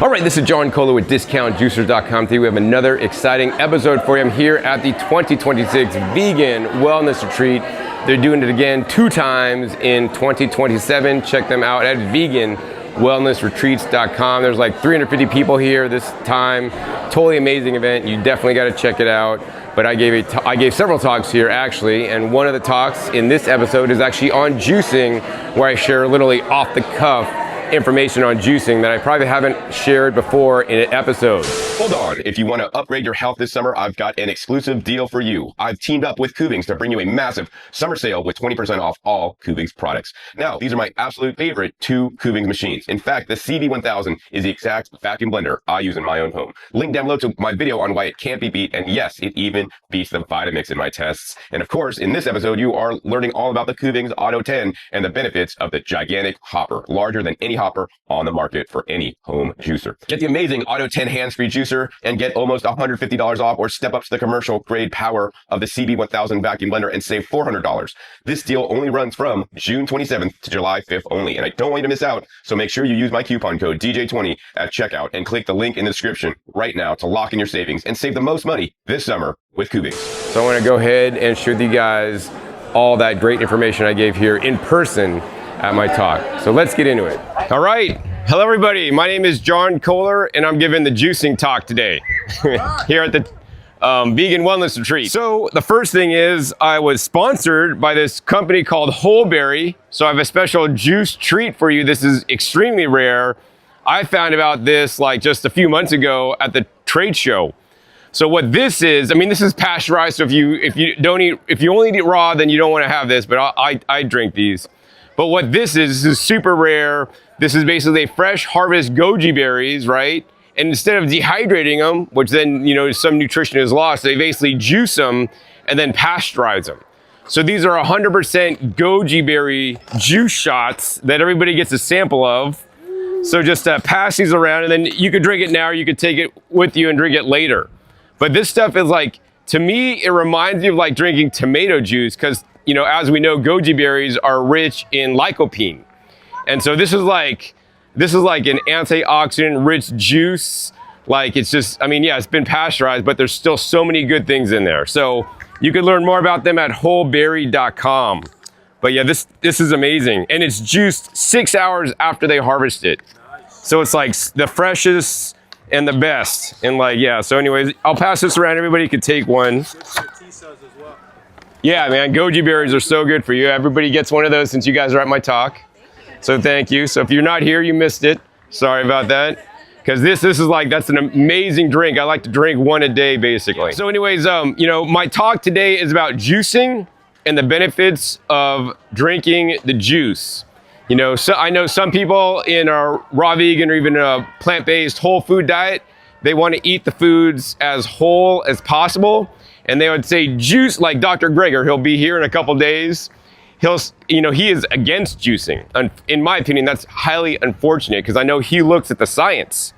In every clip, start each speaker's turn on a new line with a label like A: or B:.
A: All right, this is John Kohler with DiscountJuicers.com. Today we have another exciting episode for you. I'm here at the 2026 Vegan Wellness Retreat. They're doing it again 2 times in 2027. Check them out at veganwellnessretreats.com. There's like 350 people here this time. Totally amazing event. You definitely got to check it out. But I gave several talks here actually, and one of the talks in this episode is actually on juicing, where I share literally off the cuff information on juicing that I probably haven't shared before in an episode.
B: Hold on, if you want to upgrade your health this summer, I've got an exclusive deal for you. I've teamed up with Kuvings to bring you a massive summer sale with 20% off all Kuvings products. Now, these are my absolute favorite 2 Kuvings machines. In fact, the CB1000 is the exact vacuum blender I use in my own home. Link down below to my video on why it can't be beat, and yes, it even beats the Vitamix in my tests. And of course, in this episode, you are learning all about the Kuvings Auto 10 and the benefits of the gigantic hopper, larger than any hopper on the market for any home juicer. Get the amazing Auto 10 hands-free juicer and get almost $150 off, or step up to the commercial grade power of the CB1000 vacuum blender and save $400. This deal only runs from June 27th to July 5th only, and I don't want you to miss out, so make sure you use my coupon code DJ20 at checkout and click the link in the description right now to lock in your savings and save the most money this summer with Kuvings.
A: So I want to go ahead and share with you guys all that great information I gave here in person at my talk. So let's get into it. All right. Hello, everybody. My name is John Kohler, and I'm giving the juicing talk today here at the Vegan Wellness Retreat. So the first thing is I was sponsored by this company called Gojiberry. So I have a special juice treat for you. This is extremely rare. I found about this like just a few months ago at the trade show. So what this is, I mean, this is pasteurized. So if you only eat raw, then you don't want to have this, but I drink these. But what this is super rare. This is basically fresh harvest goji berries, right? And instead of dehydrating them, which then, some nutrition is lost, they basically juice them and then pasteurize them. So these are 100% goji berry juice shots that everybody gets a sample of. So just pass these around, and then you could drink it now, or you could take it with you and drink it later. But this stuff is like, to me, it reminds me of like drinking tomato juice, because as we know, goji berries are rich in lycopene. And so this is like an antioxidant rich juice. Like it's just, it's been pasteurized, but there's still so many good things in there. So you can learn more about them at wholeberry.com. But yeah, this is amazing. And it's juiced 6 hours after they harvest it. So it's like the freshest and the best. And so anyways, I'll pass this around. Everybody could take one. Yeah, man, goji berries are so good for you. Everybody gets one of those since you guys are at my talk. So thank you. So if you're not here, you missed it. Sorry about that. Because this is like, that's an amazing drink. I like to drink one a day, basically. So anyways, my talk today is about juicing and the benefits of drinking the juice. So I know some people in our raw vegan or even a plant-based whole food diet, they want to eat the foods as whole as possible. And they would say juice, like Dr. Greger, he'll be here in a couple days. He is against juicing. And in my opinion, that's highly unfortunate, because I know he looks at the science.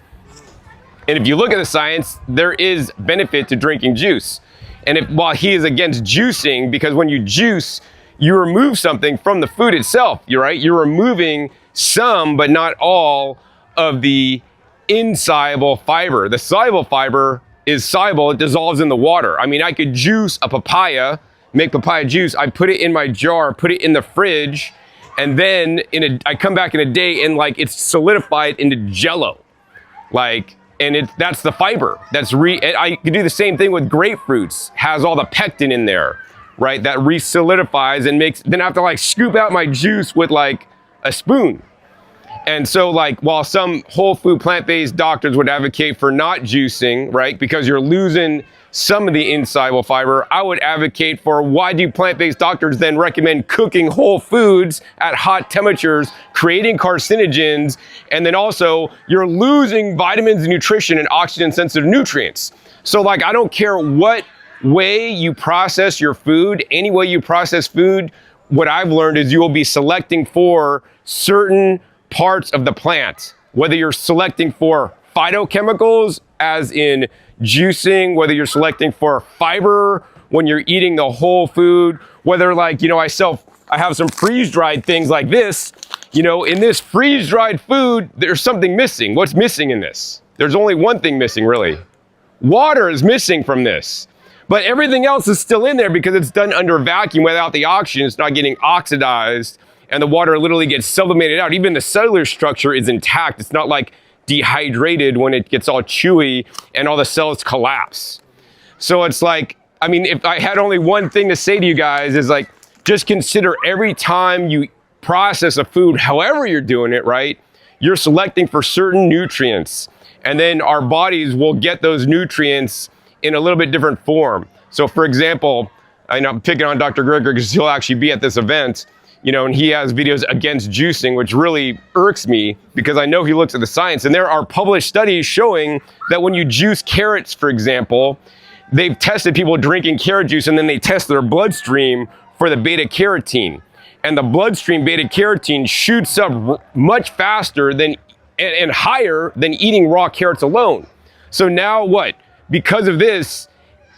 A: And if you look at the science, there is benefit to drinking juice. And while he is against juicing, because when you juice, you remove something from the food itself, right? You're removing some, but not all, of the insoluble fiber. The soluble fiber is soluble, it dissolves in the water. I could juice a papaya, make papaya juice, I put it in my jar, put it in the fridge, and then I come back in a day and it's solidified into jello. That's the fiber. I could do the same thing with grapefruits, has all the pectin in there, right? That re-solidifies and then I have to scoop out my juice with a spoon. And so while some whole food plant-based doctors would advocate for not juicing, right, because you're losing some of the insoluble fiber, I would advocate for, why do plant-based doctors then recommend cooking whole foods at hot temperatures, creating carcinogens, and then also you're losing vitamins and nutrition and oxygen sensitive nutrients. So I don't care what way you process your food, any way you process food, what I've learned is you will be selecting for certain parts of the plant, whether you're selecting for phytochemicals, as in juicing, whether you're selecting for fiber when you're eating the whole food, whether like, I have some freeze-dried things like this. In this freeze-dried food, there's something missing. What's missing in this? There's only one thing missing, really. Water is missing from this. But everything else is still in there because it's done under vacuum without the oxygen. It's not getting oxidized, and the water literally gets sublimated out. Even the cellular structure is intact. It's not like dehydrated when it gets all chewy and all the cells collapse. So it's like, if I had only one thing to say to you guys is like, just consider every time you process a food, however you're doing it, right? You're selecting for certain nutrients, and then our bodies will get those nutrients in a little bit different form. So for example, I'm picking on Dr. Greger because he'll actually be at this event, and he has videos against juicing, which really irks me because I know he looks at the science, and there are published studies showing that when you juice carrots, for example, they've tested people drinking carrot juice, and then they test their bloodstream for the beta carotene. And the bloodstream beta carotene shoots up much faster than and higher than eating raw carrots alone. So now what? Because of this,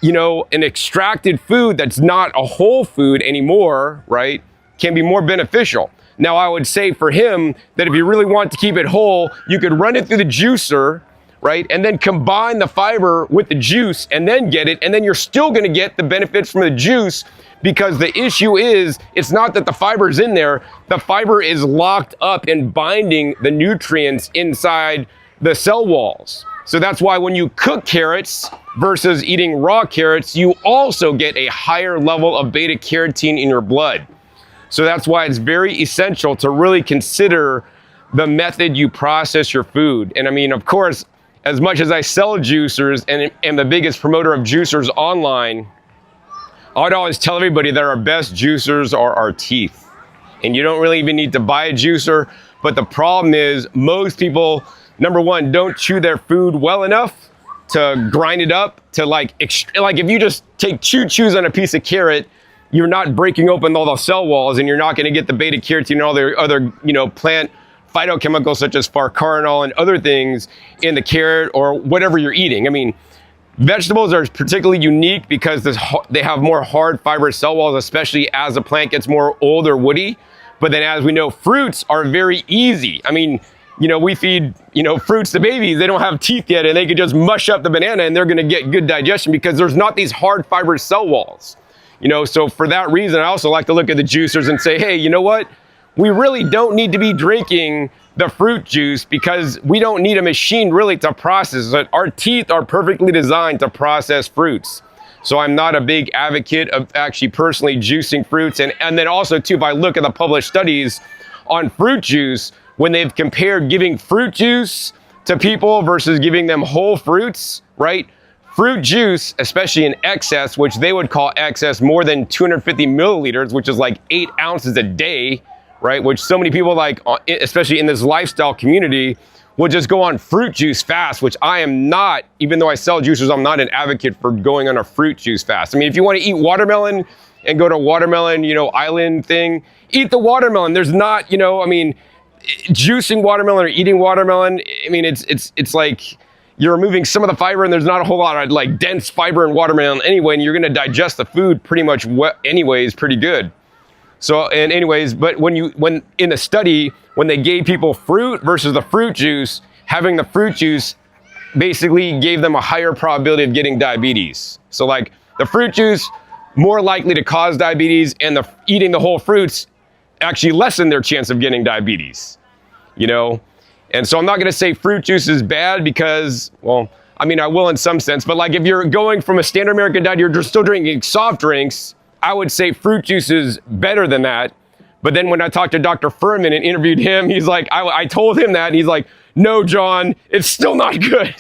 A: an extracted food that's not a whole food anymore, right, can be more beneficial. Now, I would say for him that if you really want to keep it whole, you could run it through the juicer, right, and then combine the fiber with the juice and then get it, and then you're still gonna get the benefits from the juice, because the issue is, it's not that the fiber is in there, the fiber is locked up and binding the nutrients inside the cell walls. So that's why when you cook carrots versus eating raw carrots, you also get a higher level of beta carotene in your blood. So that's why it's very essential to really consider the method you process your food. And of course, as much as I sell juicers and am the biggest promoter of juicers online, I would always tell everybody that our best juicers are our teeth. And you don't really even need to buy a juicer, but the problem is most people, number one, don't chew their food well enough to grind it up to like if you just take two chews on a piece of carrot, you're not breaking open all the cell walls, and you're not going to get the beta carotene and all the other, plant phytochemicals such as farcarinol and other things in the carrot or whatever you're eating. Vegetables are particularly unique because they have more hard fibrous cell walls, especially as the plant gets more old or woody. But then, as we know, fruits are very easy. We feed, fruits to babies. They don't have teeth yet, and they can just mush up the banana and they're going to get good digestion because there's not these hard fibrous cell walls. So for that reason, I also like to look at the juicers and say, hey, you know what? We really don't need to be drinking the fruit juice because we don't need a machine really to process it. Our teeth are perfectly designed to process fruits. So I'm not a big advocate of actually personally juicing fruits. And then also too, if I look at the published studies on fruit juice, when they've compared giving fruit juice to people versus giving them whole fruits, right? Fruit juice, especially in excess, which they would call excess more than 250 milliliters, which is like 8 ounces a day, right? Which so many people, like, especially in this lifestyle community, will just go on fruit juice fast, which I am not. Even though I sell juicers, I'm not an advocate for going on a fruit juice fast. If you want to eat watermelon and go to watermelon, island thing, eat the watermelon. There's not, juicing watermelon or eating watermelon, it's like you're removing some of the fiber, and there's not a whole lot of like dense fiber in watermelon anyway, and you're going to digest the food pretty much anyways pretty good. So, and anyways, but when in the study, when they gave people fruit versus the fruit juice, having the fruit juice basically gave them a higher probability of getting diabetes. So like the fruit juice, more likely to cause diabetes, and eating the whole fruits actually lessen their chance of getting diabetes, And so I'm not going to say fruit juice is bad because, well, I will in some sense, but like if you're going from a standard American diet, you're just still drinking soft drinks, I would say fruit juice is better than that. But then when I talked to Dr. Furman and interviewed him, he's like, I told him that, and he's like, no, John, it's still not good.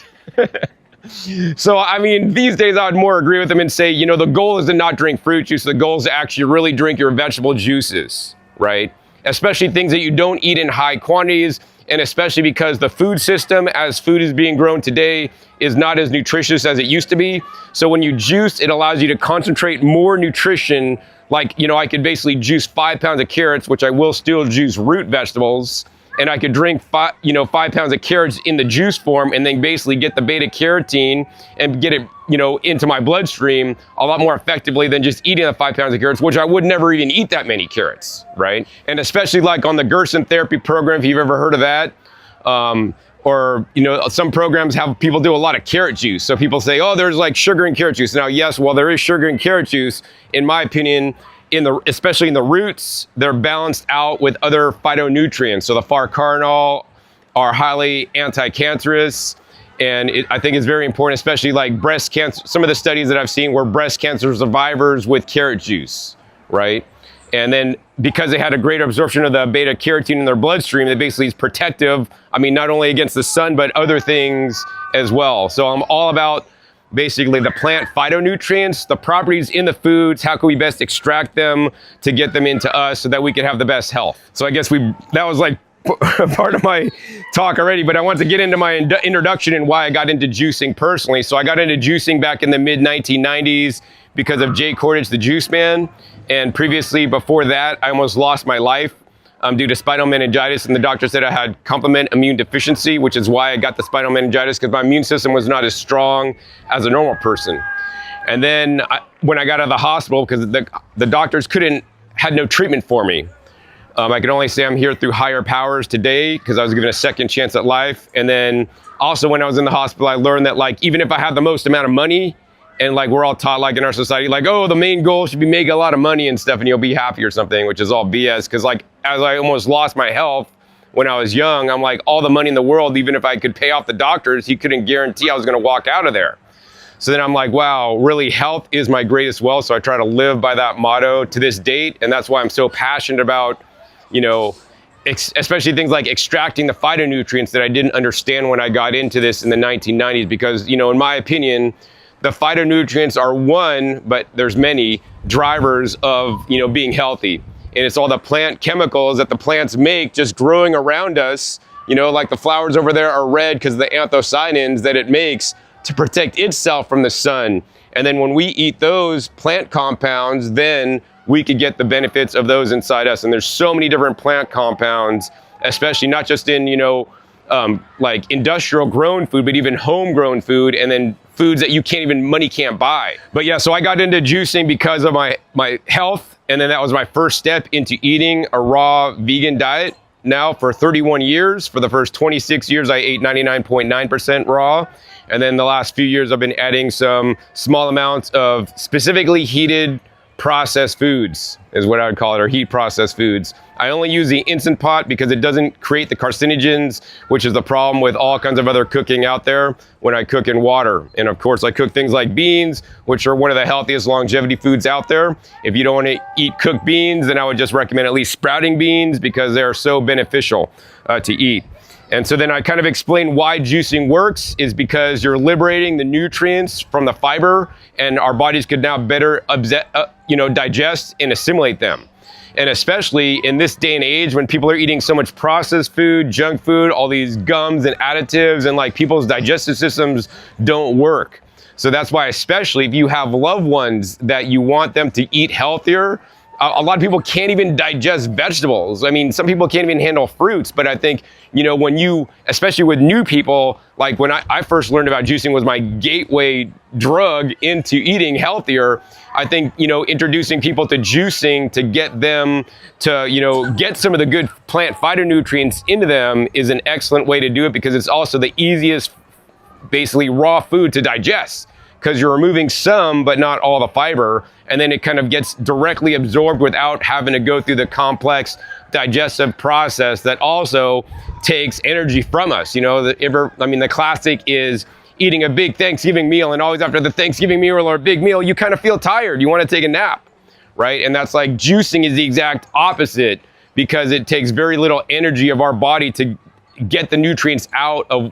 A: So, these days I would more agree with him and say, the goal is to not drink fruit juice. The goal is to actually really drink your vegetable juices, right? Especially things that you don't eat in high quantities, and especially because the food system, as food is being grown today, is not as nutritious as it used to be. So when you juice, it allows you to concentrate more nutrition. Like, I could basically juice 5 pounds of carrots, which I will still juice root vegetables, and I could drink 5 pounds of carrots in the juice form and then basically get the beta carotene and get it, into my bloodstream a lot more effectively than just eating the 5 pounds of carrots, which I would never even eat that many carrots, right? And especially like on the Gerson therapy program, if you've ever heard of that, or, some programs have people do a lot of carrot juice. So people say, oh, there's like sugar in carrot juice. Now, yes, well, there is sugar in carrot juice. In my opinion, especially in the roots, they're balanced out with other phytonutrients. So the farcarnol are highly anti-cancerous. And I think it's very important, especially like breast cancer. Some of the studies that I've seen were breast cancer survivors with carrot juice, right? And then because they had a greater absorption of the beta carotene in their bloodstream, it basically is protective. I mean, not only against the sun, but other things as well. So I'm all about basically the plant phytonutrients, the properties in the foods, how can we best extract them to get them into us so that we can have the best health. So I guess that was like part of my talk already, but I want to get into my introduction and why I got into juicing personally. So I got into juicing back in the mid 1990s because of Jay Kordich, the juice man. And previously, before that, I almost lost my life due to spinal meningitis. And the doctor said I had complement immune deficiency, which is why I got the spinal meningitis, because my immune system was not as strong as a normal person. And then when I got out of the hospital, because the doctors had no treatment for me. I can only say I'm here through higher powers today because I was given a second chance at life. And then also when I was in the hospital, I learned that like, even if I had the most amount of money, and like we're all taught like in our society, like, oh, the main goal should be making a lot of money and stuff and you'll be happy or something, which is all BS. Cause like, as I almost lost my health when I was young, I'm like, all the money in the world, even if I could pay off the doctors, he couldn't guarantee I was gonna walk out of there. So then I'm like, wow, really health is my greatest wealth. So I try to live by that motto to this date. And that's why I'm so passionate about, especially things like extracting the phytonutrients that I didn't understand when I got into this in the 1990s, because, in my opinion, the phytonutrients are one, but there's many drivers of, being healthy. And it's all the plant chemicals that the plants make just growing around us. Like the flowers over there are red because of the anthocyanins that it makes to protect itself from the sun. And then when we eat those plant compounds, then we could get the benefits of those inside us. And there's so many different plant compounds, especially not just in, like industrial grown food, but even homegrown food, and then foods that money can't buy. But yeah, so I got into juicing because of my health. And then that was my first step into eating a raw vegan diet. Now for 31 years, for the first 26 years, I ate 99.9% raw. And then the last few years, I've been adding some small amounts of specifically heated processed foods is what I would call it, or heat processed foods. I only use the Instant Pot because it doesn't create the carcinogens, which is the problem with all kinds of other cooking out there when I cook in water. And of course, I cook things like beans, which are one of the healthiest longevity foods out there. If you don't want to eat cooked beans, then I would just recommend at least sprouting beans because they're so beneficial to eat. And so then I kind of explain why juicing works is because you're liberating the nutrients from the fiber, and our bodies could now better digest and assimilate them. And especially in this day and age when people are eating so much processed food, junk food, all these gums and additives, and like people's digestive systems don't work. So that's why, especially if you have loved ones that you want them to eat healthier, a lot of people can't even digest vegetables. I mean, some people can't even handle fruits, but I think, when you, especially with new people, like when I first learned about juicing was my gateway drug into eating healthier. I think, introducing people to juicing to get them to, get some of the good plant phytonutrients into them is an excellent way to do it, because it's also the easiest, basically raw food to digest, because you're removing some, but not all the fiber. And then it kind of gets directly absorbed without having to go through the complex digestive process that also takes energy from us. The classic is eating a big Thanksgiving meal, and always after the Thanksgiving meal or a big meal, you kind of feel tired. You want to take a nap, right? And that's like juicing is the exact opposite, because it takes very little energy of our body to get the nutrients out of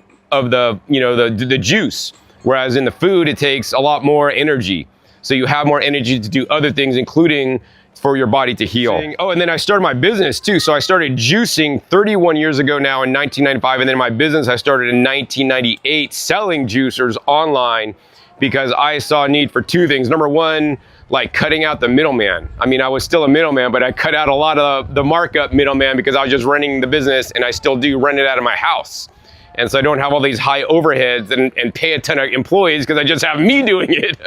A: the juice. Whereas in the food, it takes a lot more energy. So you have more energy to do other things, including for your body to heal. Oh, and then I started my business too. So I started juicing 31 years ago now in 1995. And then my business I started in 1998 selling juicers online, because I saw a need for two things. Number one, like cutting out the middleman. I mean, I was still a middleman, but I cut out a lot of the markup middleman because I was just running the business, and I still do run it out of my house. And so I don't have all these high overheads and pay a ton of employees because I just have me doing it.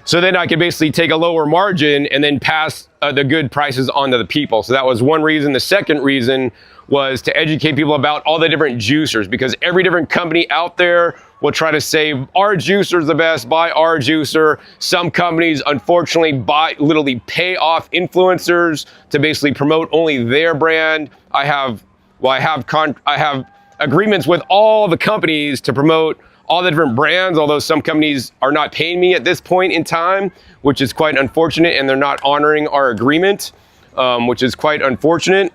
A: So then I could basically take a lower margin and then pass the good prices on to the people. So that was one reason. The second reason was to educate people about all the different juicers, because every different company out there will try to say our juicer's the best, buy our juicer. Some companies unfortunately literally pay off influencers to basically promote only their brand. I have agreements with all the companies to promote all the different brands, although some companies are not paying me at this point in time, which is quite unfortunate, and they're not honoring our agreement, which is quite unfortunate.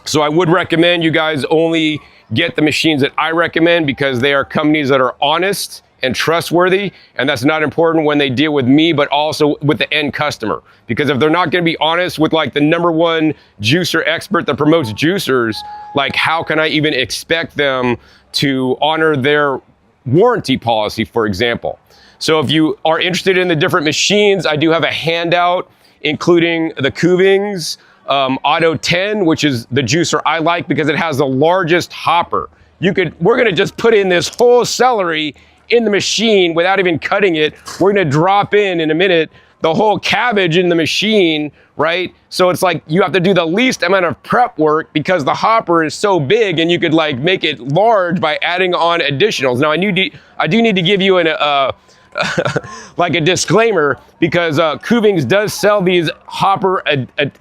A: So I would recommend you guys only get the machines that I recommend, because they are companies that are honest and trustworthy, and that's not important when they deal with me, but also with the end customer. Because if they're not going to be honest with like the #1 juicer expert that promotes juicers, like how can I even expect them to honor their warranty policy, for example? So if you are interested in the different machines, I do have a handout including the Kuvings Auto 10, which is the juicer I like because it has the largest hopper. We're gonna just put in this whole celery in the machine without even cutting it. We're gonna drop in a minute the whole cabbage in the machine, right? So it's like you have to do the least amount of prep work because the hopper is so big, and you could like make it large by adding on additionals. Now I do need to give you like a disclaimer, because Kuvings does sell these hopper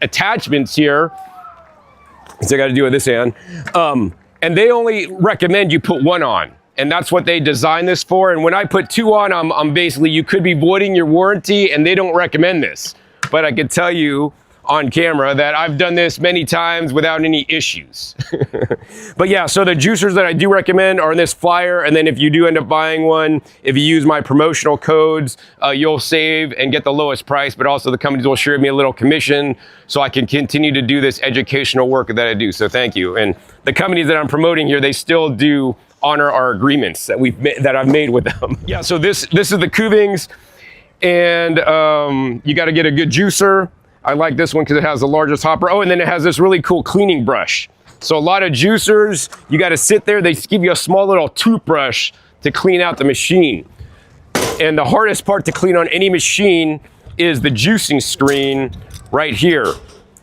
A: attachments here. So I got to do with this hand. And they only recommend you put one on. And that's what they designed this for. And when I put two on, I'm basically, you could be voiding your warranty, and they don't recommend this. But I can tell you on camera that I've done this many times without any issues. But yeah, so the juicers that I do recommend are in this flyer. And then if you do end up buying one, if you use my promotional codes, you'll save and get the lowest price, but also the companies will share me a little commission so I can continue to do this educational work that I do. So thank you. And the companies that I'm promoting here, they still do honor our agreements that I've made with them. Yeah, so this is the Kuvings, and you got to get a good juicer. I like this one because it has the largest hopper. Oh, and then it has this really cool cleaning brush. So a lot of juicers, you got to sit there. They give you a small little toothbrush to clean out the machine. And the hardest part to clean on any machine is the juicing screen right here.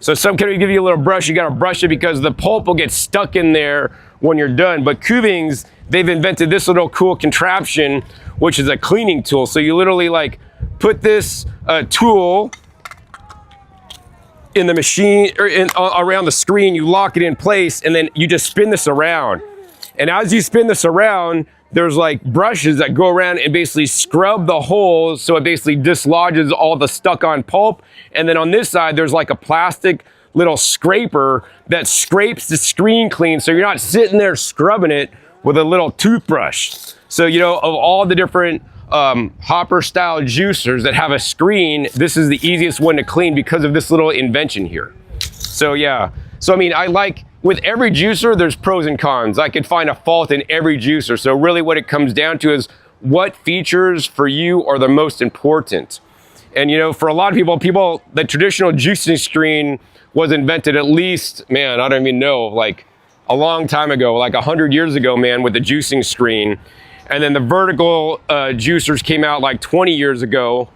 A: So some companies give you a little brush. You got to brush it because the pulp will get stuck in there when you're done. But Kuvings, they've invented this little cool contraption, which is a cleaning tool. So you literally like put this tool in the machine or around the screen, you lock it in place, and then you just spin this around. And as you spin this around, there's like brushes that go around and basically scrub the holes, so it basically dislodges all the stuck on pulp. And then on this side, there's like a plastic little scraper that scrapes the screen clean, so you're not sitting there scrubbing it with a little toothbrush. So, you know, of all the different hopper style juicers that have a screen, this is the easiest one to clean because of this little invention here. So yeah, so I mean, I like, with every juicer, there's pros and cons. I could find a fault in every juicer. So really what it comes down to is what features for you are the most important. And you know, for a lot of people, the traditional juicing screen was invented at least, man, I don't even know, like a long time ago, like 100 years ago, man, with the juicing screen. And then the vertical juicers came out like 20 years ago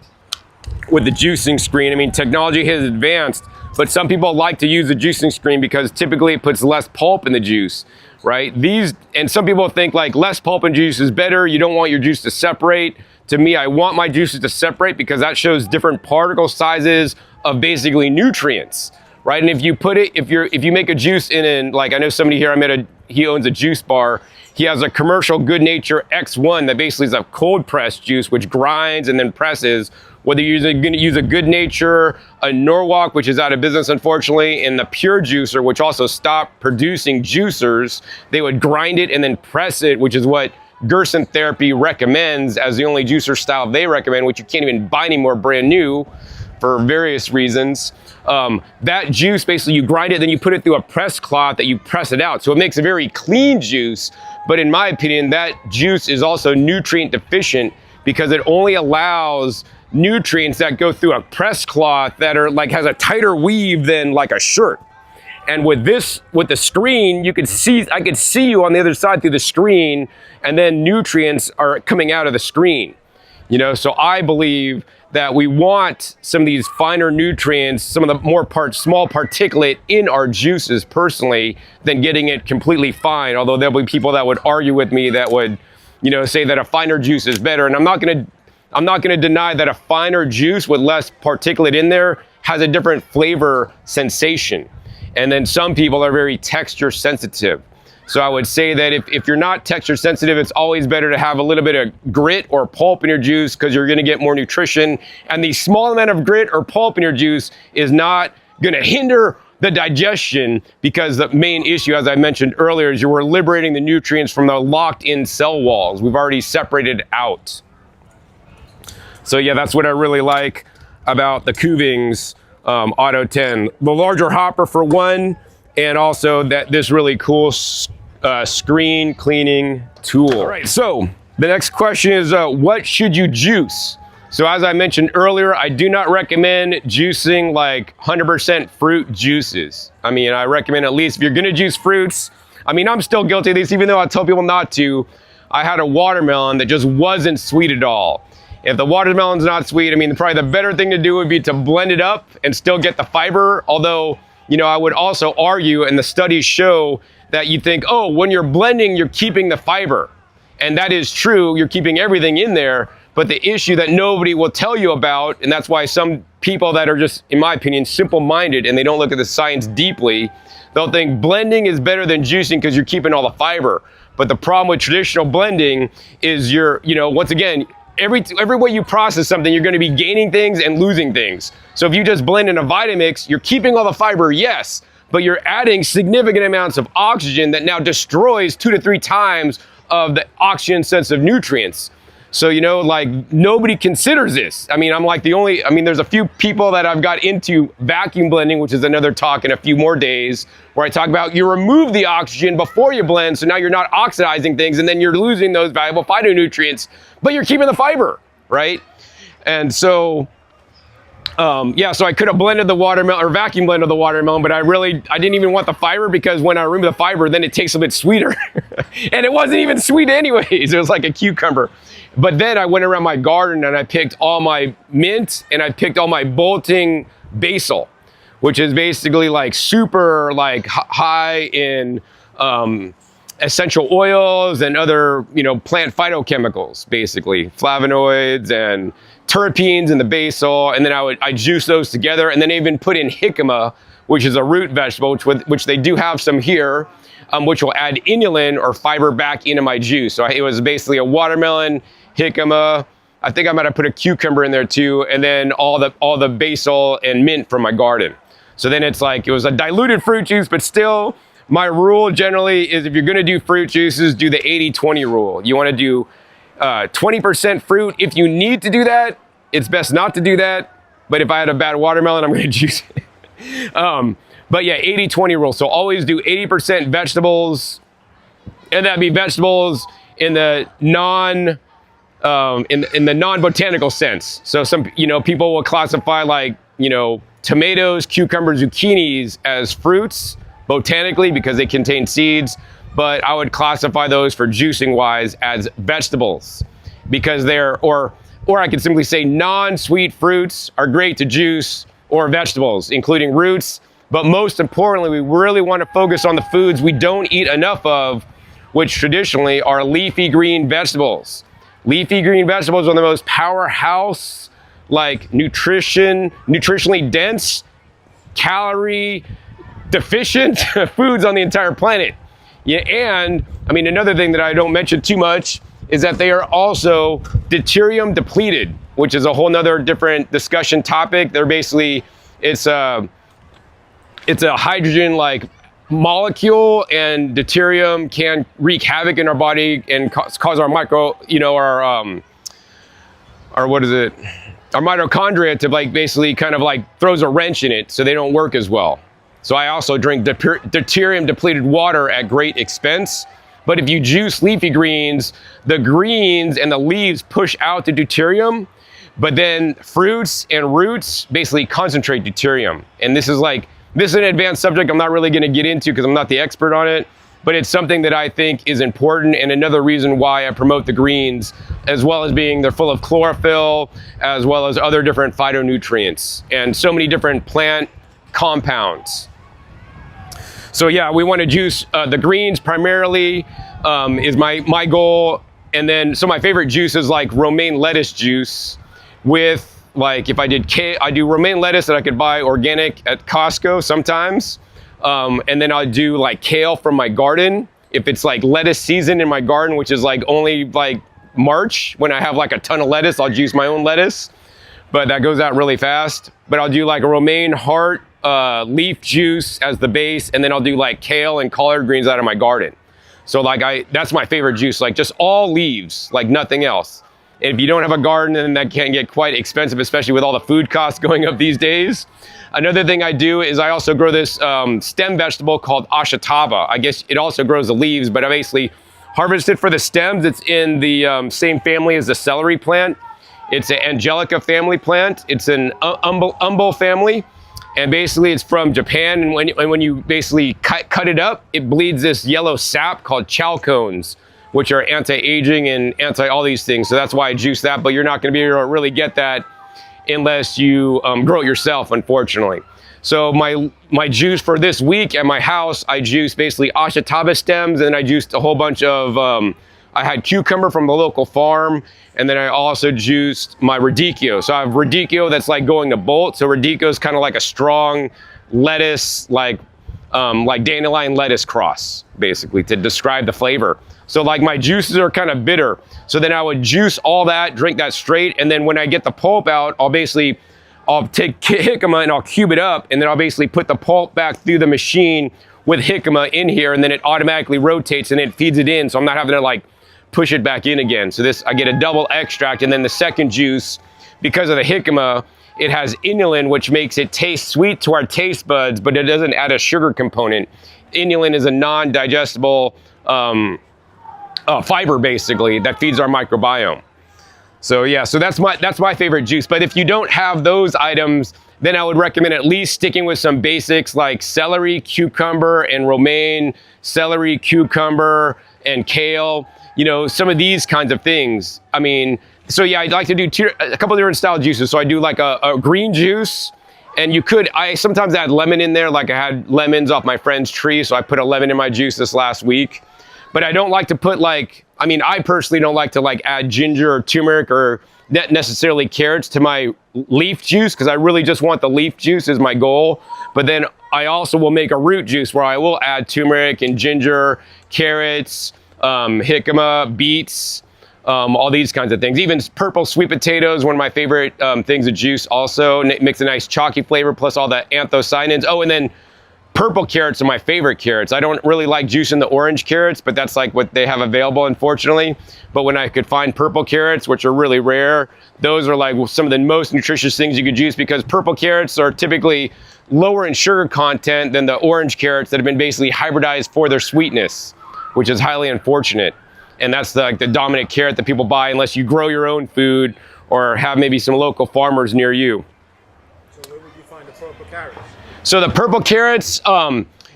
A: with the juicing screen. I mean, technology has advanced, but some people like to use the juicing screen because typically it puts less pulp in the juice, right? And some people think like less pulp in juice is better. You don't want your juice to separate. To me, I want my juices to separate because that shows different particle sizes of basically nutrients, right? And if you make a juice like I know somebody here, he owns a juice bar. He has a commercial Good Nature X1 that basically is a cold press juice, which grinds and then presses. Whether you're going to use a Good Nature, a Norwalk, which is out of business unfortunately, and the Pure Juicer, which also stopped producing juicers, they would grind it and then press it, which is what Gerson Therapy recommends as the only juicer style they recommend, which you can't even buy anymore brand new for various reasons. That juice, basically you grind it, then you put it through a press cloth that you press it out. So it makes a very clean juice. But in my opinion, that juice is also nutrient deficient because it only allows nutrients that go through a press cloth that are like has a tighter weave than like a shirt. And with the screen, I could see you on the other side through the screen, and then nutrients are coming out of the screen. You know, so I believe that we want some of these finer nutrients, some of the more small particulate in our juices personally, than getting it completely fine. Although there'll be people that would argue with me that would, you know, say that a finer juice is better. And I'm not gonna deny that a finer juice with less particulate in there has a different flavor sensation. And then some people are very texture sensitive. So I would say that if you're not texture sensitive, it's always better to have a little bit of grit or pulp in your juice, because you're gonna get more nutrition. And the small amount of grit or pulp in your juice is not gonna hinder the digestion, because the main issue, as I mentioned earlier, is we're liberating the nutrients from the locked in cell walls. We've already separated out. So yeah, that's what I really like about the Kuvings Auto 10. The larger hopper for one, and also this really cool screen cleaning tool. All right, so the next question is, what should you juice? So as I mentioned earlier, I do not recommend juicing like 100% fruit juices. I mean, I recommend, at least if you're gonna juice fruits, I mean, I'm still guilty of this, even though I tell people not to. I had a watermelon that just wasn't sweet at all. If the watermelon's not sweet, I mean, probably the better thing to do would be to blend it up and still get the fiber. Although, you know, I would also argue, and the studies show, that you think, oh, when you're blending, you're keeping the fiber. And that is true, you're keeping everything in there. But the issue that nobody will tell you about, and that's why some people that are just, in my opinion, simple-minded and they don't look at the science deeply, they'll think blending is better than juicing because you're keeping all the fiber. But the problem with traditional blending is once again, every way you process something, you're gonna be gaining things and losing things. So if you just blend in a Vitamix, you're keeping all the fiber, yes, but you're adding significant amounts of oxygen that now destroys 2 to 3 times of the oxygen-sensitive nutrients. So, you know, like, nobody considers this. I mean, there's a few people that I've got into vacuum blending, which is another talk in a few more days, where I talk about you remove the oxygen before you blend, so now you're not oxidizing things, and then you're losing those valuable phytonutrients, but you're keeping the fiber, right? And so, so I could have blended the watermelon, or vacuum blended the watermelon, but I didn't even want the fiber, because when I remove the fiber, then it tastes a bit sweeter. And it wasn't even sweet anyways, it was like a cucumber. But then I went around my garden and I picked all my mint and I picked all my bolting basil, which is basically like super like high in essential oils and other, you know, plant phytochemicals, basically flavonoids and terpenes in the basil. And then I juice those together, and then I even put in jicama, which is a root vegetable, which they do have some here, which will add inulin or fiber back into my juice. So it was basically a watermelon, jicama, I think I might have put a cucumber in there too, and then all the basil and mint from my garden. So then it's like, it was a diluted fruit juice, but still, my rule generally is, if you're gonna do fruit juices, do the 80-20 rule. You wanna do 20% fruit. If you need to do that, it's best not to do that. But if I had a bad watermelon, I'm gonna juice it. But yeah, 80-20 rule. So always do 80% vegetables, and that'd be vegetables in the non-botanical sense. So some, you know, people will classify like, you know, tomatoes, cucumbers, zucchinis as fruits botanically because they contain seeds, but I would classify those for juicing wise as vegetables, because or I could simply say non-sweet fruits are great to juice, or vegetables, including roots. But most importantly, we really want to focus on the foods we don't eat enough of, which traditionally are leafy green vegetables. Leafy green vegetables are the most powerhouse, like nutritionally dense, calorie deficient foods on the entire planet. Yeah, and I mean, another thing that I don't mention too much is that they are also deuterium depleted, which is a whole nother different discussion topic. They're basically, it's a hydrogen like molecule, and deuterium can wreak havoc in our body and cause our our mitochondria to like basically kind of like throws a wrench in it, so they don't work as well. So I also drink deuterium depleted water at great expense. But if you juice leafy greens, the greens and the leaves push out the deuterium, But then fruits and roots basically concentrate deuterium. And this is an advanced subject I'm not really gonna get into because I'm not the expert on it, but it's something that I think is important, and another reason why I promote the greens, as well as being they're full of chlorophyll, as well as other different phytonutrients, and so many different plant compounds. So yeah, we want to juice the greens primarily is my goal. And then, so my favorite juice is like romaine lettuce juice with like, if I do romaine lettuce that I could buy organic at Costco sometimes. And then I'll do like kale from my garden. If it's like lettuce season in my garden, which is like only like March, when I have like a ton of lettuce, I'll juice my own lettuce, but that goes out really fast. But I'll do like a romaine heart leaf juice as the base, and then I'll do like kale and collard greens out of my garden. So like that's my favorite juice, like just all leaves, like nothing else. And if you don't have a garden, then that can get quite expensive, especially with all the food costs going up these days. Another thing I do is I also grow this stem vegetable called ashitaba. I guess it also grows the leaves, but I basically harvest it for the stems. It's in the same family as the celery plant. It's an angelica family plant. It's an umbel family. And basically it's from Japan, and when you basically cut it up, it bleeds this yellow sap called chalcones, which are anti-aging and anti all these things. So that's why I juice that, but you're not gonna be able to really get that unless you grow it yourself, unfortunately. So my juice for this week at my house, I juiced basically ashitaba stems, and I juiced a whole bunch of, I had cucumber from the local farm, and then I also juiced my radicchio. So I have radicchio that's like going to bolt. So radicchio is kind of like a strong lettuce, like dandelion lettuce cross, basically, to describe the flavor. So like my juices are kind of bitter. So then I would juice all that, drink that straight, and then when I get the pulp out, I'll take jicama and I'll cube it up, and then I'll basically put the pulp back through the machine with jicama in here, and then it automatically rotates and it feeds it in, so I'm not having to like push it back in again. So this, I get a double extract, and then the second juice, because of the jicama, it has inulin, which makes it taste sweet to our taste buds, but it doesn't add a sugar component. Inulin is a non-digestible fiber, basically, that feeds our microbiome. So yeah, so that's my favorite juice. But if you don't have those items, then I would recommend at least sticking with some basics like celery, cucumber, and romaine, celery, cucumber, and kale. You know, some of these kinds of things. I mean, so yeah, I'd like to do a couple of different style juices. So I do like a green juice, and I sometimes add lemon in there. Like I had lemons off my friend's tree, so I put a lemon in my juice this last week. But I don't like to put I personally don't like to like add ginger or turmeric or not necessarily carrots to my leaf juice, because I really just want the leaf juice is my goal. But then I also will make a root juice where I will add turmeric and ginger, carrots, jicama, beets, all these kinds of things. Even purple sweet potatoes, one of my favorite things to juice also. And it makes a nice chalky flavor, plus all the anthocyanins. Oh, and then purple carrots are my favorite carrots. I don't really like juicing the orange carrots, but that's like what they have available, unfortunately. But when I could find purple carrots, which are really rare, those are like some of the most nutritious things you could juice, because purple carrots are typically lower in sugar content than the orange carrots that have been basically hybridized for their sweetness, which is highly unfortunate. And that's the dominant carrot that people buy unless you grow your own food or have maybe some local farmers near you.
C: So where would you find the purple carrots?
A: So the purple carrots,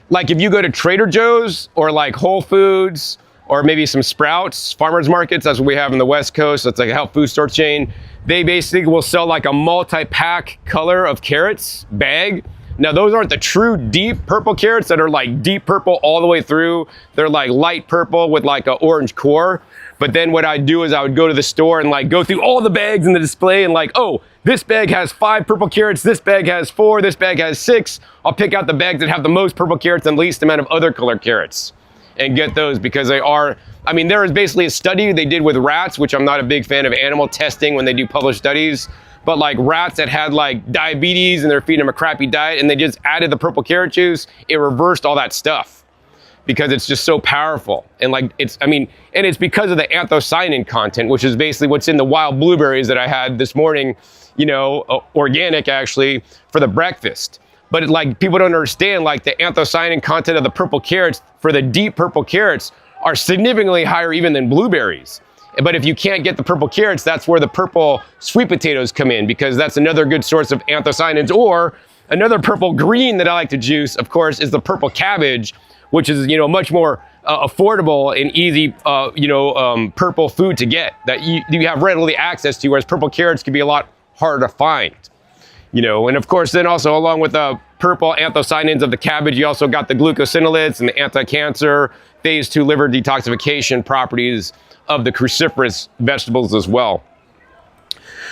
A: like if you go to Trader Joe's or like Whole Foods or maybe some Sprouts, farmers markets, that's what we have in the West Coast. That's like a health food store chain. They basically will sell like a multi-pack color of carrots bag. Now those aren't the true deep purple carrots that are like deep purple all the way through. They're like light purple with like an orange core. But then what I'd do is I would go to the store and like go through all the bags in the display and like, oh, this bag has 5 purple carrots, this bag has 4, this bag has 6. I'll pick out the bags that have the most purple carrots and least amount of other color carrots and get those, because they are, I mean, there is basically a study they did with rats, which I'm not a big fan of animal testing when they do published studies, but like rats that had like diabetes and they're feeding them a crappy diet and they just added the purple carrot juice, it reversed all that stuff, because it's just so powerful. And like, and it's because of the anthocyanin content, which is basically what's in the wild blueberries that I had this morning, you know, organic actually, for the breakfast. But like, people don't understand, like the anthocyanin content of the purple carrots for the deep purple carrots are significantly higher even than blueberries. But if you can't get the purple carrots, that's where the purple sweet potatoes come in, because that's another good source of anthocyanins. Or another purple green that I like to juice, of course, is the purple cabbage, which is, much more affordable and easy, purple food to get that you have readily access to, whereas purple carrots can be a lot harder to find. And of course, then also along with the purple anthocyanins of the cabbage, you also got the glucosinolates and the anti-cancer, phase 2 liver detoxification properties of the cruciferous vegetables as well.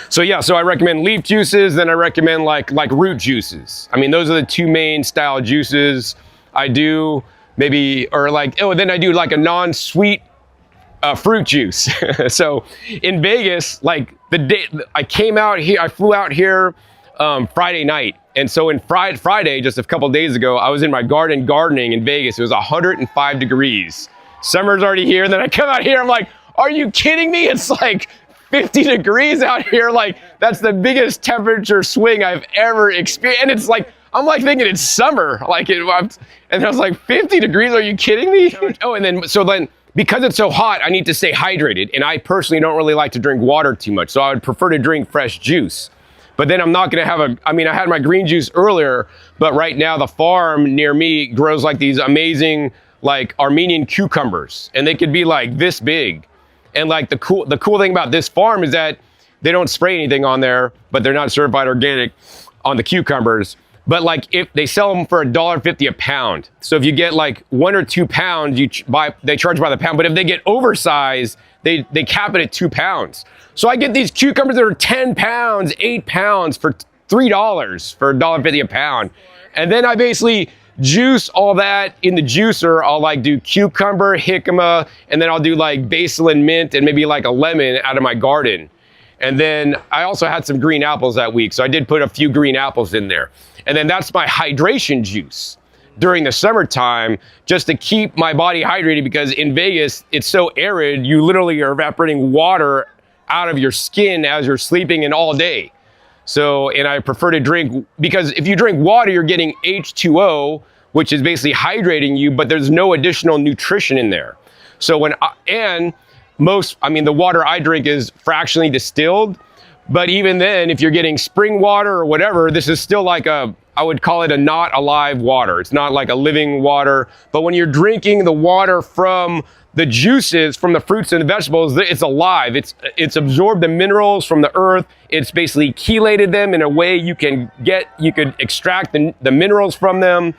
A: So yeah, so I recommend leaf juices, then I recommend like root juices. I mean, those are the two main style juices I do. Maybe, or then I do like a non-sweet fruit juice. So in Vegas, like the day I came out here, I flew out here Friday night. And so in Friday, just a couple days ago, I was in my garden gardening in Vegas. It was 105 degrees. Summer's already here. And then I come out here, I'm like, are you kidding me? It's like 50 degrees out here. Like, that's the biggest temperature swing I've ever experienced. And it's like, I'm like thinking it's summer. And I was like, 50 degrees? Are you kidding me? Oh, and then because it's so hot, I need to stay hydrated. And I personally don't really like to drink water too much. So I would prefer to drink fresh juice. But then I'm not gonna have I had my green juice earlier, but right now the farm near me grows like these amazing, like Armenian cucumbers. And they could be like this big. And like the cool thing about this farm is that they don't spray anything on there, but they're not certified organic on the cucumbers. But like if they sell them for $1.50 a pound. So if you get like 1 or 2 pounds, they charge by the pound. But if they get oversized, they cap it at 2 pounds. So I get these cucumbers that are 10 pounds, 8 pounds for $3 for $1.50 a pound. And then I basically juice all that in the juicer. I'll like do cucumber, jicama, and then I'll do like basil and mint and maybe like a lemon out of my garden. And then I also had some green apples that week. So I did put a few green apples in there. And then that's my hydration juice during the summertime, just to keep my body hydrated, because in Vegas, it's so arid, you literally are evaporating water out of your skin as you're sleeping and all day. So, and I prefer to drink, because if you drink water, you're getting H2O, which is basically hydrating you, but there's no additional nutrition in there. So the water I drink is fractionally distilled, but even then, if you're getting spring water or whatever, this is still like I would call it a not alive water. It's not like a living water, but when you're drinking the water from the juices, from the fruits and the vegetables, it's alive. It's absorbed the minerals from the earth. It's basically chelated them in a way you could extract the minerals from them.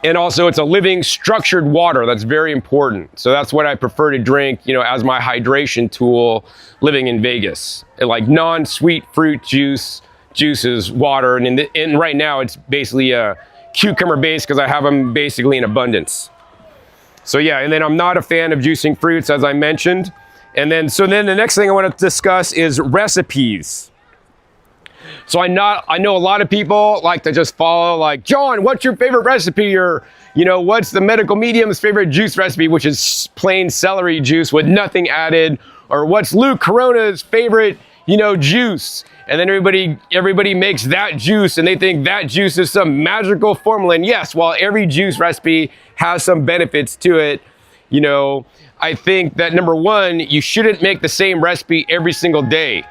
A: And also it's a living, structured water. That's very important. So that's what I prefer to drink, as my hydration tool living in Vegas. Like non-sweet fruit juices, water. And right now it's basically a cucumber base, because I have them basically in abundance. So yeah, and then I'm not a fan of juicing fruits, as I mentioned. And then the next thing I want to discuss is recipes. So I know a lot of people like to just follow like, John, what's your favorite recipe? Or, what's the medical medium's favorite juice recipe, which is plain celery juice with nothing added? Or what's Luke Corona's favorite, juice? And then everybody makes that juice and they think that juice is some magical formula. And yes, while every juice recipe has some benefits to it, I think that number one, you shouldn't make the same recipe every single day.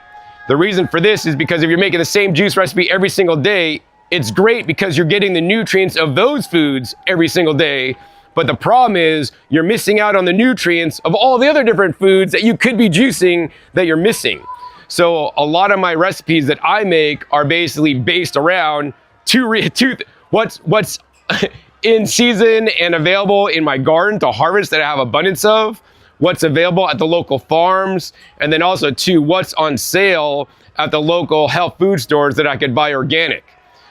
A: The reason for this is because if you're making the same juice recipe every single day, it's great because you're getting the nutrients of those foods every single day. But the problem is you're missing out on the nutrients of all the other different foods that you could be juicing that you're missing. So a lot of my recipes that I make are basically based around what's in season and available in my garden to harvest that I have abundance of, what's available at the local farms, and then also what's on sale at the local health food stores that I could buy organic.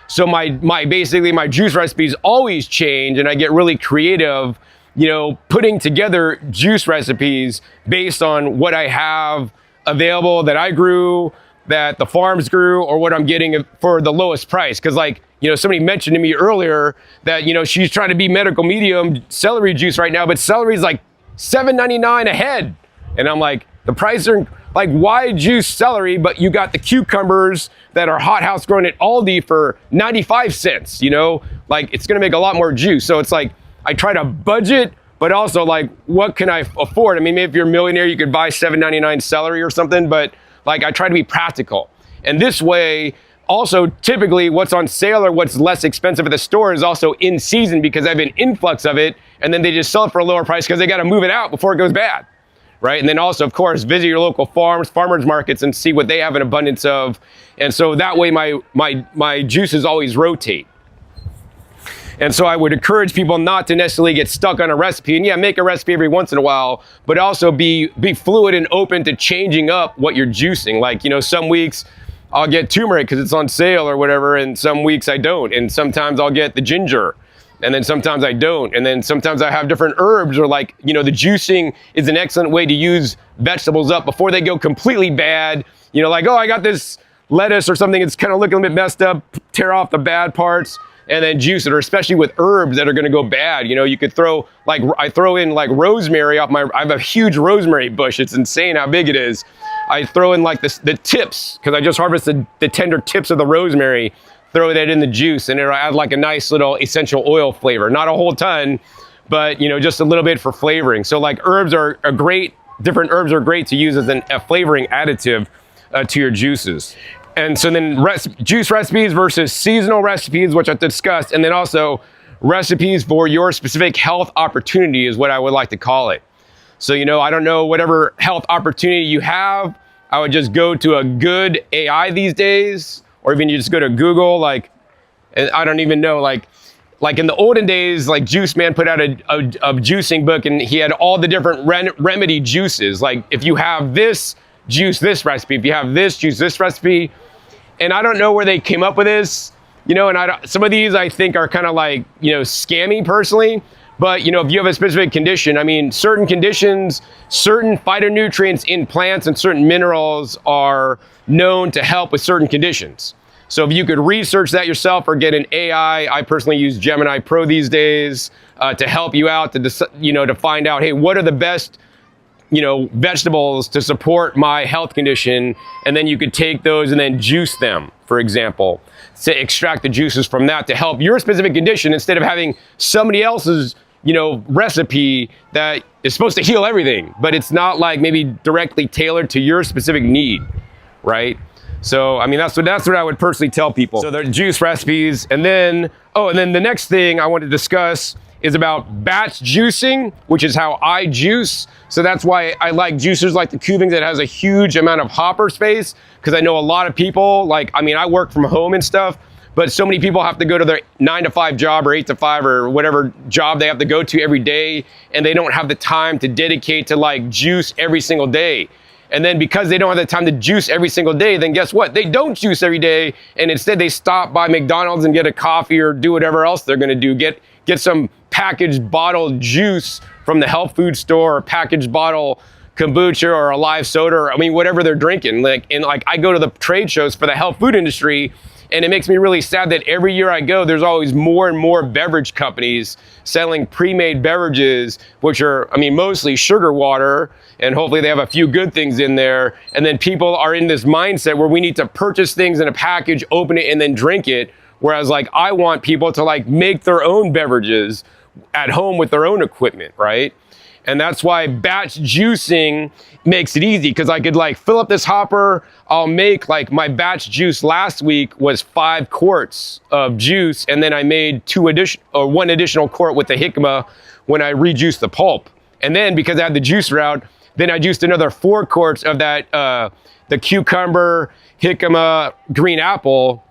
A: So my juice recipes always change, and I get really creative, putting together juice recipes based on what I have available that I grew, that the farms grew, or what I'm getting for the lowest price. Because somebody mentioned to me earlier that, she's trying to be medical medium celery juice right now, but celery is like $7.99 a head. And I'm like, the prices are like, why juice celery, but you got the cucumbers that are hothouse grown at Aldi for 95 cents, it's gonna make a lot more juice. So it's like, I try to budget but also like, what can I afford? I mean, maybe if you're a millionaire, you could buy $7.99 celery or something, but like I try to be practical. And this way, also typically what's on sale or what's less expensive at the store is also in season because I have an influx of it, and then they just sell it for a lower price because they got to move it out before it goes bad. Right? And then also, of course, visit your local farms, farmers markets, and see what they have an abundance of. And so that way my juices always rotate. And so I would encourage people not to necessarily get stuck on a recipe. And yeah, make a recipe every once in a while, but also be fluid and open to changing up what you're juicing. Like, you know, some weeks I'll get turmeric because it's on sale or whatever, and some weeks I don't. And sometimes I'll get the ginger, and then sometimes I don't. And then sometimes I have different herbs, or like, you know, the juicing is an excellent way to use vegetables up before they go completely bad. You know, like, oh, I got this lettuce or something, it's kind of looking a bit messed up, tear off the bad parts and then juice it, or especially with herbs that are going to go bad. You know, you could throw, like, I throw in like rosemary off I have a huge rosemary bush. It's insane how big it is. I throw in like the tips, because I just harvested the tender tips of the rosemary, throw that in the juice, and it'll add like a nice little essential oil flavor. Not a whole ton, but you know, just a little bit for flavoring. So like herbs are great, different herbs are great to use as a flavoring additive to your juices. And so then juice recipes versus seasonal recipes, which I discussed, and then also recipes for your specific health opportunity is what I would like to call it. So, you know, I don't know, whatever health opportunity you have, I would just go to a good AI these days, or even you just go to Google, like, and I don't even know, like in the olden days, like Juice Man put out a juicing book, and he had all the different remedy juices. Like if you have this, juice this recipe. If you have this, juice this recipe. And I don't know where they came up with this, you know, and some of these I think are kind of like, you know, scammy personally. But, you know, if you have a specific condition, I mean, certain conditions, certain phytonutrients in plants and certain minerals are known to help with certain conditions. So if you could research that yourself or get an AI, I personally use Gemini Pro these days to help you out, to find out, hey, what are the best, you know, vegetables to support my health condition, and then you could take those and then juice them, for example, to extract the juices from that to help your specific condition instead of having somebody else's, you know, recipe that is supposed to heal everything, but it's not like maybe directly tailored to your specific need, right? So, I mean, that's what I would personally tell people. So the juice recipes, and then the next thing I want to discuss is about batch juicing, which is how I juice. So that's why I like juicers like the Kuvings that has a huge amount of hopper space, because I know a lot of people, like, I mean, I work from home and stuff, but so many people have to go to their 9-to-5 job or 8-to-5 or whatever job they have to go to every day, and they don't have the time to dedicate to like juice every single day. And then because they don't have the time to juice every single day, then guess what? They don't juice every day, and instead they stop by McDonald's and get a coffee or do whatever else they're gonna do. Get some packaged bottled juice from the health food store, or packaged bottle kombucha or a live soda, or I mean, whatever they're drinking. Like I go to the trade shows for the health food industry, and it makes me really sad that every year I go, there's always more and more beverage companies selling pre-made beverages, which are, I mean, mostly sugar water, and hopefully they have a few good things in there. And then people are in this mindset where we need to purchase things in a package, open it, and then drink it. Whereas like I want people to like make their own beverages at home with their own equipment, right? And that's why batch juicing makes it easy, because I could like fill up this hopper. I'll make like my batch juice last week was 5 quarts of juice, and then I made 1 additional quart with the jicama when I rejuiced the pulp. And then because I had the juicer out, then I juiced another 4 quarts of that the cucumber, jicama, green apple,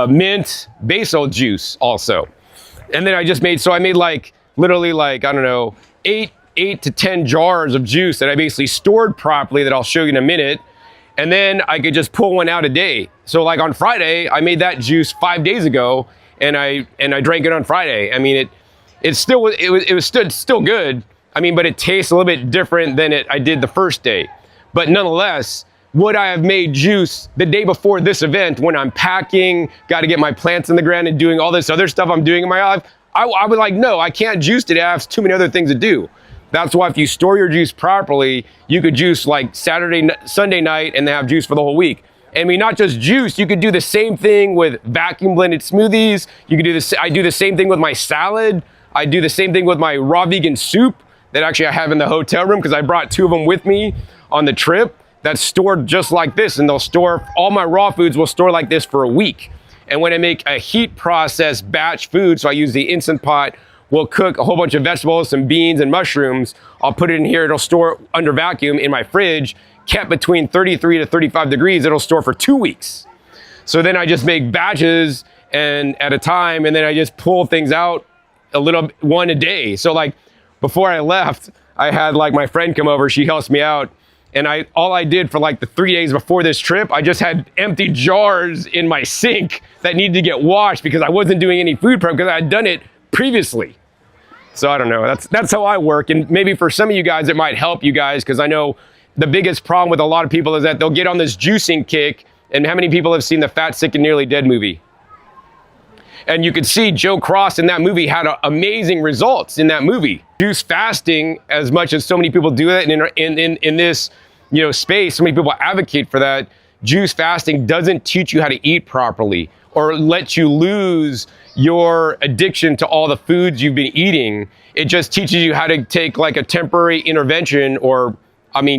A: mint, basil juice also. And then I made like literally like, I don't know, 8 to 10 jars of juice that I basically stored properly, that I'll show you in a minute. And then I could just pull one out a day. So like on Friday, I made that juice 5 days ago, and I drank it on Friday. I mean, it was still good. I mean, but it tastes a little bit different than I did the first day. But nonetheless, would I have made juice the day before this event when I'm packing, got to get my plants in the ground and doing all this other stuff I'm doing in my life? I would like, no, I can't juice today. I have too many other things to do. That's why if you store your juice properly, you could juice like Sunday night and then have juice for the whole week. And I mean, not just juice, you could do the same thing with vacuum blended smoothies. You could do this. I do the same thing with my salad. I do the same thing with my raw vegan soup that actually I have in the hotel room because I brought 2 of them with me on the trip. That's stored just like this, and they'll store, all my raw foods will store like this for a week. And when I make a heat process batch food, so I use the Instant Pot, we'll cook a whole bunch of vegetables, some beans and mushrooms. I'll put it in here, it'll store under vacuum in my fridge, kept between 33 to 35 degrees, it'll store for 2 weeks. So then I just make batches and at a time, and then I just pull things out one a day. So like before I left, I had like my friend come over, she helps me out. And all I did for like the 3 days before this trip, I just had empty jars in my sink that needed to get washed because I wasn't doing any food prep because I had done it previously. So I don't know, that's how I work. And maybe for some of you guys, it might help you guys, because I know the biggest problem with a lot of people is that they'll get on this juicing kick. And how many people have seen the Fat, Sick, and Nearly Dead movie? And you could see Joe Cross in that movie had amazing results in that movie. Juice fasting, as much as so many people do it in this space, so many people advocate for that, juice fasting doesn't teach you how to eat properly or let you lose your addiction to all the foods you've been eating. It just teaches you how to take like a temporary intervention, or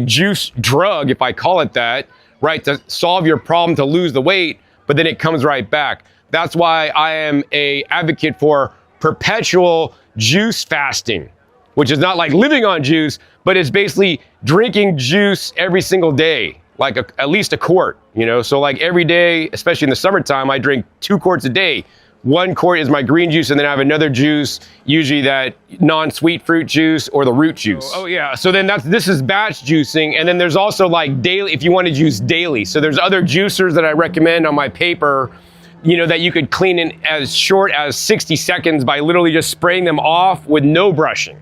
A: juice drug, if I call it that, right, to solve your problem, to lose the weight, but then it comes right back. That's why I am an advocate for perpetual juice fasting, which is not like living on juice, but it's basically drinking juice every single day, like at least a quart, So like every day, especially in the summertime, I drink 2 quarts a day. 1 quart is my green juice, and then I have another juice, usually that non-sweet fruit juice or the root juice. Oh yeah, so then this is batch juicing, and then there's also like daily, if you want to juice daily. So there's other juicers that I recommend on my paper, that you could clean in as short as 60 seconds by literally just spraying them off with no brushing.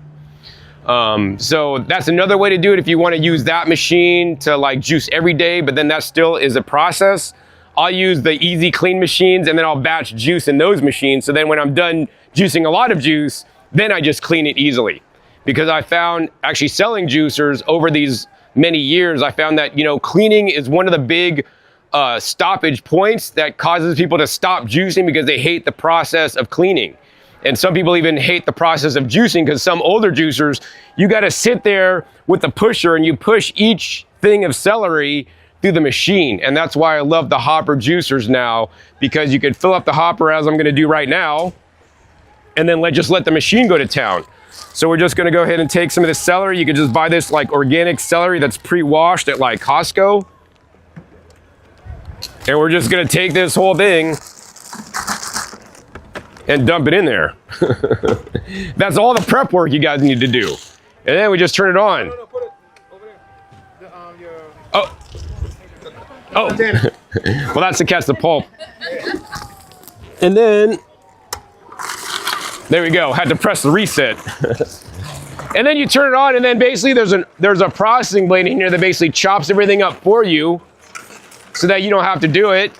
A: So that's another way to do it if you want to use that machine to like juice every day, but then that still is a process. I'll use the easy clean machines, and then I'll batch juice in those machines. So then when I'm done juicing a lot of juice, then I just clean it easily. Because I found actually selling juicers over these many years, I found that, cleaning is one of the big stoppage points that causes people to stop juicing because they hate the process of cleaning. And some people even hate the process of juicing because some older juicers, you got to sit there with the pusher and you push each thing of celery through the machine. And that's why I love the hopper juicers now, because you could fill up the hopper as I'm going to do right now, and then just let the machine go to town. So we're just going to go ahead and take some of this celery. You could just buy this like organic celery that's pre-washed at like Costco. And we're just going to take this whole thing and dump it in there. That's all the prep work you guys need to do. And then we just turn it on.
C: No, put it over there.
A: Oh. Well, that's to catch the pulp. And then, there we go. Had to press the reset. And then you turn it on, and then basically there's a processing blade in here that basically chops everything up for you so that you don't have to do it.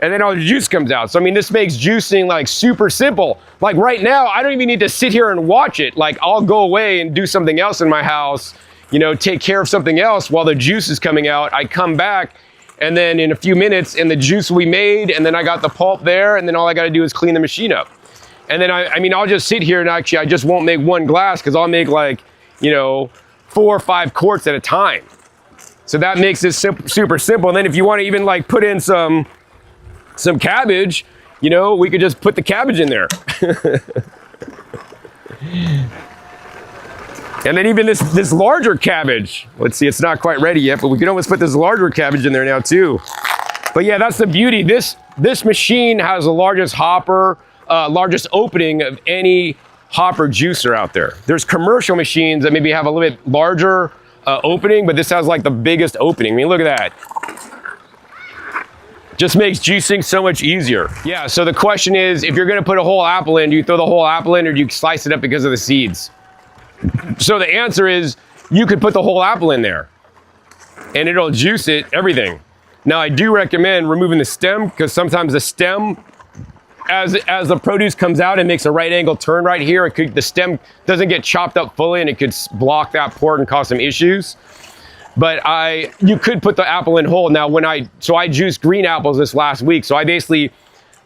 A: And then all the juice comes out. So this makes juicing like super simple. Like right now, I don't even need to sit here and watch it. Like I'll go away and do something else in my house, take care of something else while the juice is coming out. I come back, and then in a few minutes, and the juice we made, and then I got the pulp there, and then all I got to do is clean the machine up. And then I'll just sit here, and actually I just won't make 1 glass because I'll make like, 4 or 5 quarts at a time. So that makes it super simple. And then if you want to even like put in some cabbage, we could just put the cabbage in there. And then even this larger cabbage, let's see, it's not quite ready yet, but we can almost put this larger cabbage in there now too. But yeah, that's the beauty. This machine has the largest opening of any hopper juicer out there. There's commercial machines that maybe have a little bit larger opening, but this has like the biggest opening. Look at that. Just makes juicing so much easier. Yeah, so the question is, if you're gonna put a whole apple in, do you throw the whole apple in, or do you slice it up because of the seeds? So the answer is, you could put the whole apple in there and it'll juice it, everything. Now I do recommend removing the stem, because sometimes the stem, as the produce comes out and makes a right angle turn right here, the stem doesn't get chopped up fully and it could block that port and cause some issues. But you could put the apple in whole. Now I juiced green apples this last week. So I basically,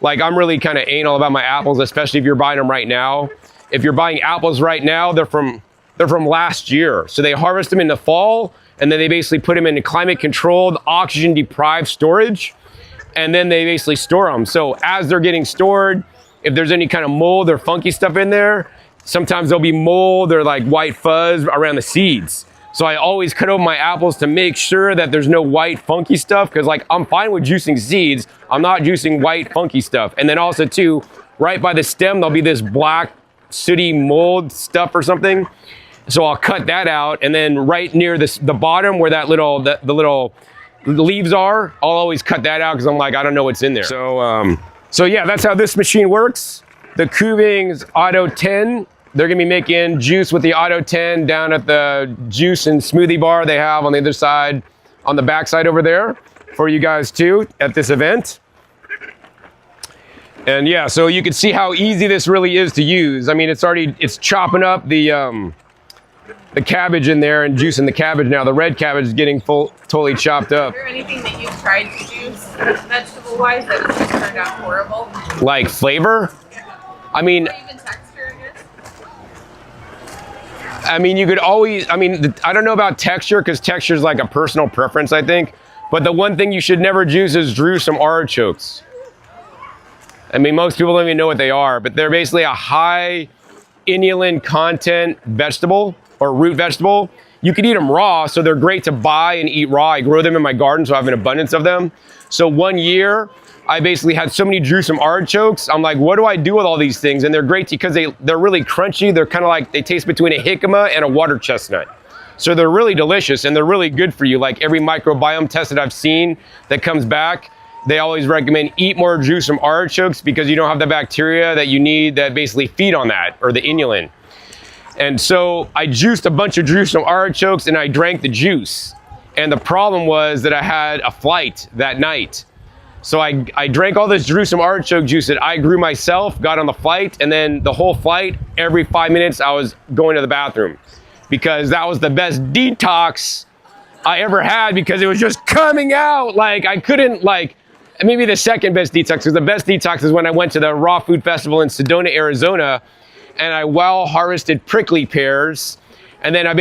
A: I'm really kind of anal about my apples, especially if you're buying them right now. if you're buying apples right now, they're from last year. So they harvest them in the fall, and then they basically put them in climate controlled, oxygen deprived storage, and then they basically store them. So as they're getting stored, if there's any kind of mold or funky stuff in there, sometimes there'll be mold or like white fuzz around the seeds. So I always cut open my apples to make sure that there's no white funky stuff, because like I'm fine with juicing seeds, I'm not juicing white funky stuff. And then also too, right by the stem, there'll be this black sooty mold stuff or something. So I'll cut that out, and then right near the bottom where that little the little leaves are, I'll always cut that out because I'm like, I don't know what's in there. So yeah, that's how this machine works. The Kuvings Auto 10. They're gonna be making juice with the Auto 10 down at the juice and smoothie bar they have on the other side, on the back side over there, for you guys too at this event. And yeah, so you can see how easy this really is to use. I mean, it's chopping up the cabbage in there and juicing the cabbage now. The red cabbage is getting totally chopped up.
D: Is there anything that you've tried to juice vegetable-wise that has just turned out horrible?
A: Like flavor? I mean,
D: Or even texture, I guess?
A: I mean, you could always, I mean, I don't know about texture, because texture is like a personal preference, I think. But the one thing you should never juice is some artichokes. I mean, most people don't even know what they are, but they're basically a high inulin content vegetable or root vegetable. You can eat them raw, so they're great to buy and eat raw. I grow them in my garden, so I have an abundance of them. So one year, I basically had so many drusen artichokes. I'm like, what do I do with all these things? And they're great because they're really crunchy. They're kind of like, they taste between a jicama and a water chestnut. So they're really delicious and they're really good for you. Like every microbiome test that I've seen that comes back, they always recommend eat more juice from artichokes because you don't have the bacteria that you need that basically feed on that, or the inulin. And so I juiced a bunch of juice from artichokes and I drank the juice. And the problem was that I had a flight that night. So I drank all this juice from artichoke juice that I grew myself, got on the flight, and then the whole flight, every 5 minutes I was going to the bathroom because that was the best detox I ever had, because it was just coming out. Like I couldn't, like, maybe the second best detox, because the best detox is when I went to the Raw Food Festival in Sedona, Arizona, and I wild harvested prickly pears. And then I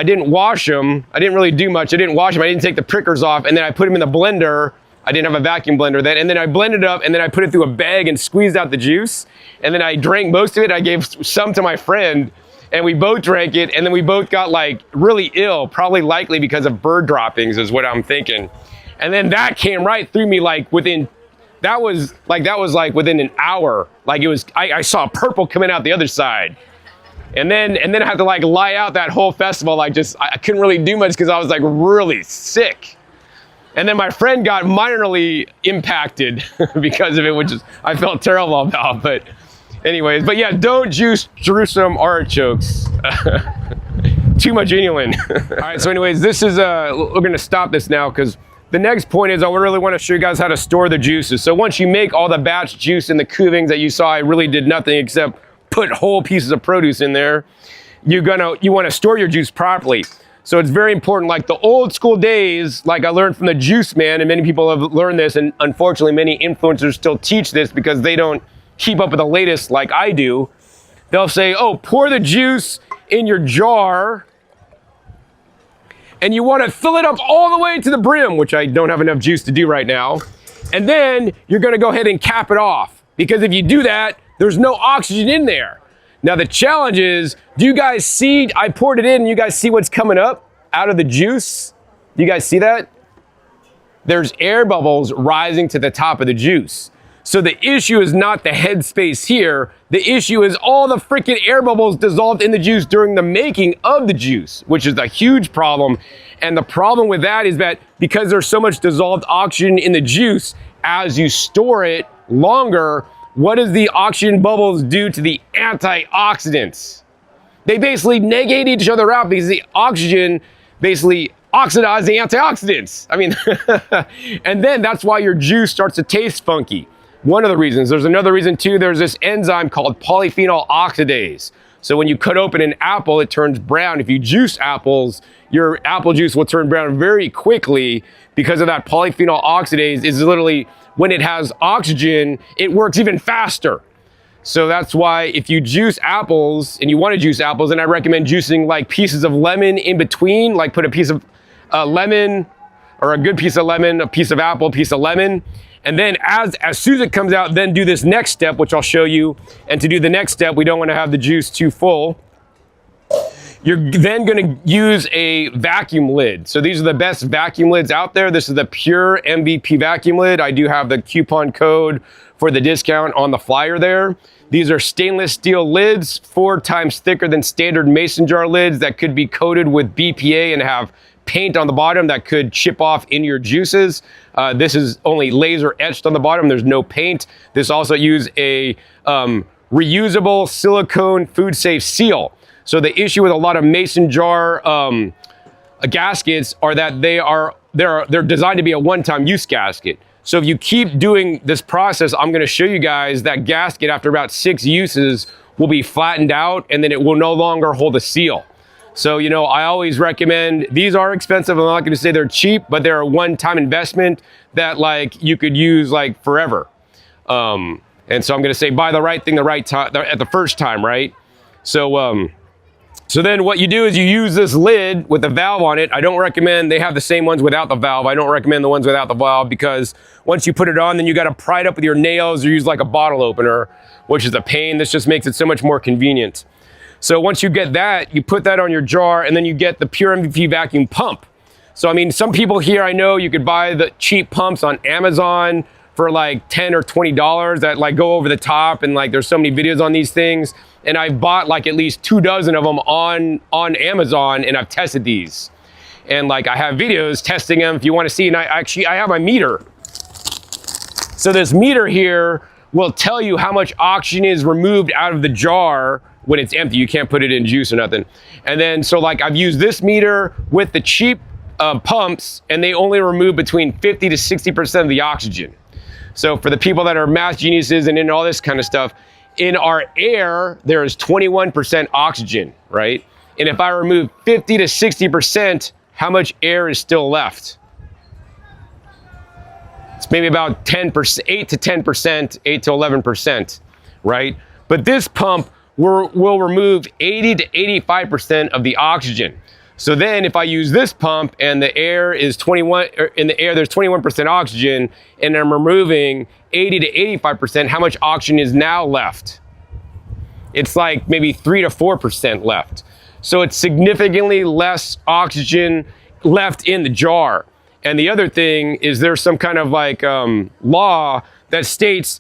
A: didn't wash them. I didn't really do much. I didn't wash them. I didn't take the prickers off. And then I put them in the blender. I didn't have a vacuum blender then. And then I blended it up, and then I put it through a bag and squeezed out the juice. And then I drank most of it. I gave some to my friend, and we both drank it. And then we both got like really ill, probably likely because of bird droppings is what I'm thinking. And then that came right through me like within, that was like within an hour. Like it was, I saw purple coming out the other side. And then I had to like lie out that whole festival. Like I couldn't really do much because I was like really sick. And then my friend got minorly impacted because of it, which is, I felt terrible about. But anyways, but yeah, don't juice Jerusalem artichokes. Too much inulin. All right, so anyways, this is, we're gonna stop this now because the next point is I really want to show you guys how to store the juices. So once you make all the batch juice in the Kuvings that you saw, I really did nothing except put whole pieces of produce in there. You want to store your juice properly. So it's very important, like the old school days, like I learned from the juice man, and many people have learned this, and unfortunately many influencers still teach this because they don't keep up with the latest like I do. They'll say, oh, pour the juice in your jar, and you want to fill it up all the way to the brim, which I don't have enough juice to do right now. And then you're going to go ahead and cap it off, because if you do that, there's no oxygen in there. Now the challenge is, do you guys see, I poured it in and you guys see what's coming up out of the juice? Do you guys see that? There's air bubbles rising to the top of the juice. So the issue is not the headspace here. The issue is all the freaking air bubbles dissolved in the juice during the making of the juice, which is a huge problem. And the problem with that is that because there's so much dissolved oxygen in the juice, as you store it longer, what does the oxygen bubbles do to the antioxidants? They basically negate each other out because the oxygen basically oxidizes the antioxidants. I mean, and then that's why your juice starts to taste funky. One of the reasons. There's another reason too. There's this enzyme called polyphenol oxidase. So when you cut open an apple, it turns brown. If you juice apples, your apple juice will turn brown very quickly because of that polyphenol oxidase. Is literally, when it has oxygen, it works even faster. So that's why if you juice apples and you want to juice apples, then I recommend juicing like pieces of lemon in between, like put a piece of lemon or a good piece of lemon, a piece of apple, a piece of lemon. And then as soon as it comes out, then do this next step, which I'll show you. And to do the next step, we don't want to have the juice too full. You're then going to use a vacuum lid. So these are the best vacuum lids out there. This is the Pure MVP vacuum lid. I do have the coupon code for the discount on the flyer there. These are stainless steel lids, 4 times thicker than standard mason jar lids that could be coated with BPA and have paint on the bottom that could chip off in your juices. This is only laser etched on the bottom. There's no paint. This also uses a reusable silicone food safe seal. So the issue with a lot of mason jar gaskets are that they're designed to be a one-time use gasket. So if you keep doing this process, I'm going to show you guys that gasket after about 6 uses will be flattened out and then it will no longer hold a seal. So, you know, I always recommend, these are expensive. I'm not going to say they're cheap, but they're a one-time investment that like you could use like forever. And so I'm going to say buy the right thing the right time at the first time, right? So then what you do is you use this lid with the valve on it. I don't recommend, they have the same ones without the valve. I don't recommend the ones without the valve because once you put it on, then you got to pry it up with your nails or use like a bottle opener, which is a pain. This just makes it so much more convenient. So once you get that, you put that on your jar and then you get the Pure MVP vacuum pump. So I mean, some people here, I know you could buy the cheap pumps on Amazon for like $10 or $20 that like go over the top and like there's so many videos on these things. And I've bought like at least 2 dozen of them on Amazon and I've tested these. And like I have videos testing them if you want to see. And I have my meter. So this meter here will tell you how much oxygen is removed out of the jar when it's empty. You can't put it in juice or nothing. And then so like I've used this meter with the cheap pumps and they only remove between 50 to 60% of the oxygen. So for the people that are math geniuses and in all this kind of stuff, in our air, there is 21% oxygen, right? And if I remove 50 to 60%, how much air is still left? It's maybe about 10%, 8 to 10%, 8 to 11%, right? But this pump will remove 80 to 85% of the oxygen. So then if I use this pump and the air is 21, or in the air there's 21% oxygen and I'm removing 80 to 85%, how much oxygen is now left? It's like maybe 3 to 4% left. So it's significantly less oxygen left in the jar. And the other thing is there's some kind of like law that states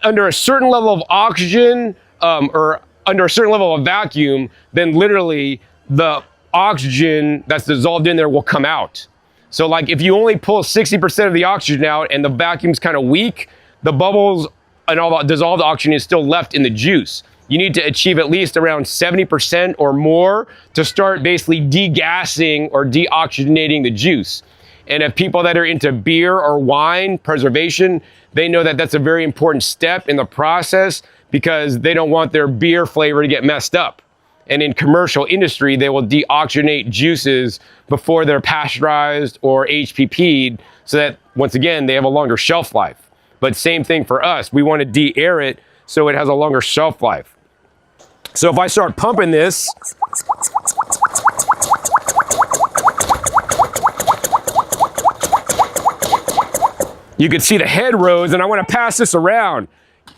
A: under a certain level of oxygen or under a certain level of vacuum, then literally the oxygen that's dissolved in there will come out. So like if you only pull 60% of the oxygen out and the vacuum's kind of weak, the bubbles and all the dissolved oxygen is still left in the juice. You need to achieve at least around 70% or more to start basically degassing or deoxygenating the juice. And if people that are into beer or wine preservation, they know that that's a very important step in the process because they don't want their beer flavor to get messed up. And in commercial industry, they will deoxygenate juices before they're pasteurized or HPP'd so that, once again, they have a longer shelf life. But same thing for us. We want to de-air it so it has a longer shelf life. So if I start pumping this, you can see the head rose, and I want to pass this around.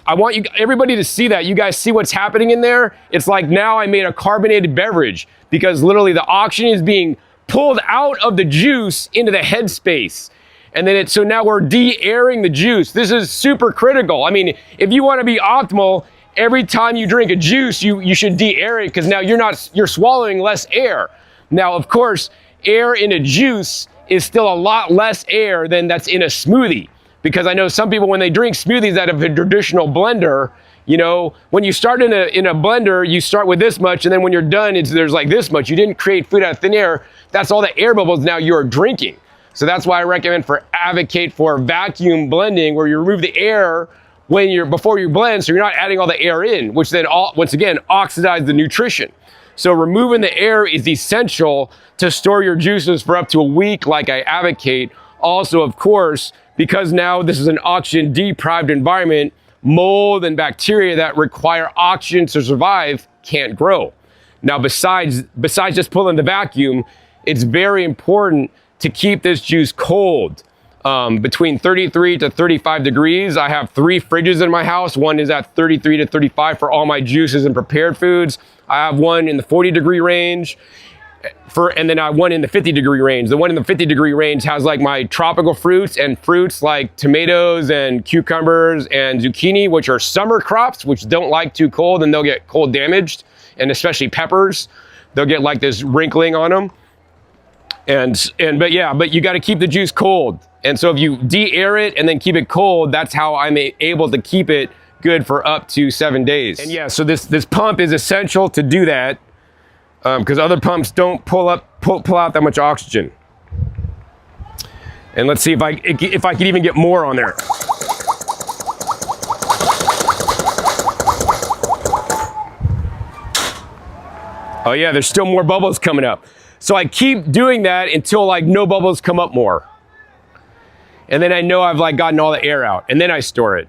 A: I want everybody to see that. You guys see what's happening in there? It's like now I made a carbonated beverage because literally the oxygen is being pulled out of the juice into the head space. And then so now we're de-airing the juice. This is super critical. I mean, if you want to be optimal, every time you drink a juice, you should de-air it because now you're swallowing less air. Now, of course, air in a juice is still a lot less air than that's in a smoothie. Because I know some people, when they drink smoothies out of a traditional blender, you know, when you start in a blender, you start with this much, and then when you're done, there's like this much. You didn't create food out of thin air. That's all the air bubbles now you're drinking. So that's why I advocate for vacuum blending, where you remove the air before you blend, so you're not adding all the air in, which then once again oxidize the nutrition. So removing the air is essential to store your juices for up to a week, like I advocate. Also, of course, because now this is an oxygen deprived environment, mold and bacteria that require oxygen to survive can't grow. Now, besides just pulling the vacuum, it's very important to keep this juice cold. Between 33 to 35 degrees. I have 3 fridges in my house. One is at 33 to 35 for all my juices and prepared foods. I have one in the 40-degree range, and then I have one in the 50-degree range. The one in the 50-degree range has like my tropical fruits and fruits like tomatoes and cucumbers and zucchini, which are summer crops, which don't like too cold and they'll get cold damaged, and especially peppers. They'll get like this wrinkling on them. But you got to keep the juice cold. And so if you de-air it and then keep it cold, that's how I'm able to keep it good for up to 7 days. And yeah, so this pump is essential to do that because other pumps don't pull out that much oxygen. And let's see if I can even get more on there. Oh yeah, there's still more bubbles coming up. So I keep doing that until like no bubbles come up more. And then I know I've like gotten all the air out, and then I store it.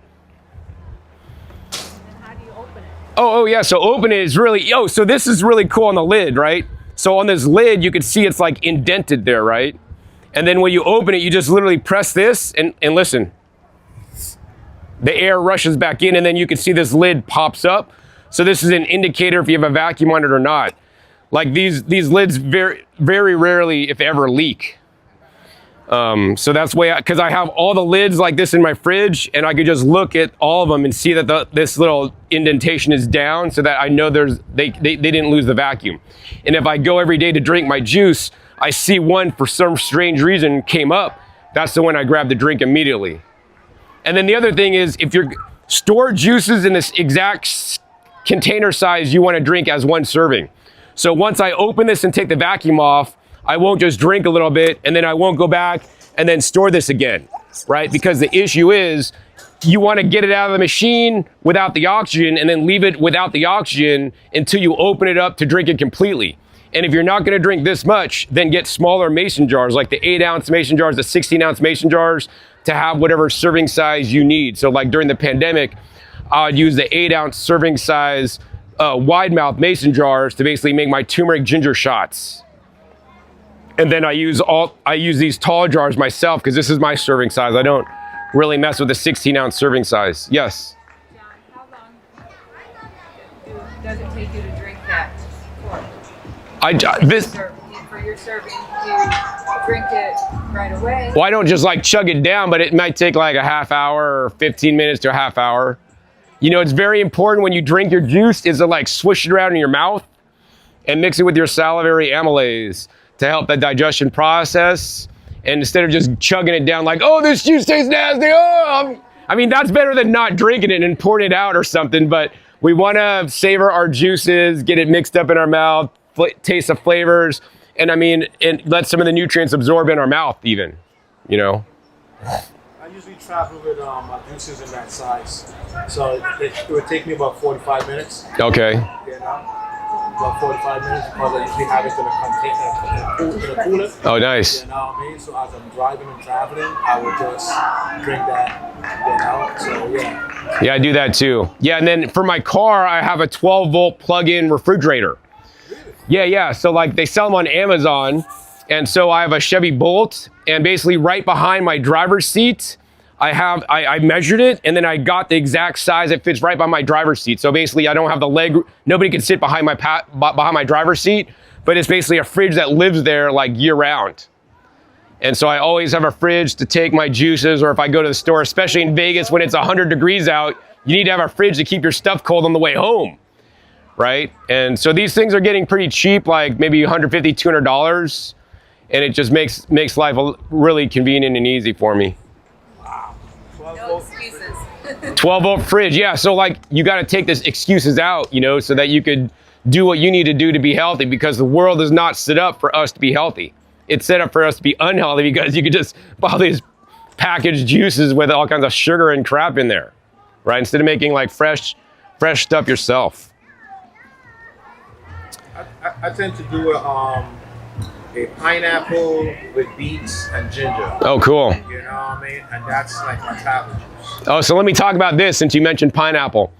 D: And then how do you open it?
A: Oh yeah, so open it is really, so this is really cool on the lid, right? So on this lid, you can see it's like indented there, right? And then when you open it, you just literally press this and listen. The air rushes back in, and then you can see this lid pops up. So this is an indicator if you have a vacuum on it or not. Like these lids very, very rarely, if ever, leak. So that's why, because I have all the lids like this in my fridge, and I could just look at all of them and see that this little indentation is down, so that I know they didn't lose the vacuum. And if I go every day to drink my juice, I see one for some strange reason came up. That's the one I grab to drink immediately. And then the other thing is, if you're store juices in this exact container size you want to drink as 1 serving. So once I open this and take the vacuum off, I won't just drink a little bit and then I won't go back and then store this again, right? Because the issue is you want to get it out of the machine without the oxygen and then leave it without the oxygen until you open it up to drink it completely. And if you're not going to drink this much, then get smaller mason jars, like the 8-ounce mason jars, the 16-ounce mason jars, to have whatever serving size you need. So like during the pandemic, I'd use the 8-ounce serving size wide mouth mason jars to basically make my turmeric ginger shots. And then I use these tall jars myself because this is my serving size. I don't really mess with the 16-ounce serving size. Yes?
D: John, how long does it take you to drink that for? For your serving, do you drink it right away?
A: Well, I don't just like chug it down, but it might take like a half hour or 15 minutes to a half hour. You know, it's very important when you drink your juice is to like swish it around in your mouth and mix it with your salivary amylase to help the digestion process. And instead of just chugging it down like, oh, this juice tastes nasty. Oh, I mean, that's better than not drinking it and pouring it out or something. But we want to savor our juices, get it mixed up in our mouth, taste the flavors. And I mean, and let some of the nutrients absorb in our mouth even, you know.
C: I usually travel with my juices in that size. So it would take me about 45 minutes.
A: Okay.
C: You know? About 45 minutes because I usually have it in a cooler.
A: Oh, nice.
C: You know what I mean? So as I'm driving and traveling, I would just drink that, you know? So yeah.
A: Yeah, I do that too. Yeah, and then for my car, I have a 12-volt plug-in refrigerator. Yeah. So like they sell them on Amazon. And so I have a Chevy Bolt, and basically right behind my driver's seat, I measured it, and then I got the exact size that fits right by my driver's seat. So basically I don't have the leg, nobody can sit behind my driver's seat, but it's basically a fridge that lives there like year round. And so I always have a fridge to take my juices, or if I go to the store, especially in Vegas when it's 100 degrees out, you need to have a fridge to keep your stuff cold on the way home. Right? And so these things are getting pretty cheap, like maybe $150, $200. And it just makes life really convenient and easy for me.
C: Wow.
D: No excuses.
A: 12-volt fridge, yeah. So like you got to take this excuses out, you know, so that you could do what you need to do to be healthy, because the world is not set up for us to be healthy. It's set up for us to be unhealthy because you could just buy these packaged juices with all kinds of sugar and crap in there, right? Instead of making like fresh stuff yourself.
C: I tend to do a pineapple with beets and ginger.
A: Oh, cool.
C: You know what I mean? And that's like my cabbage juice.
A: Oh, so let me talk about this since you mentioned pineapple.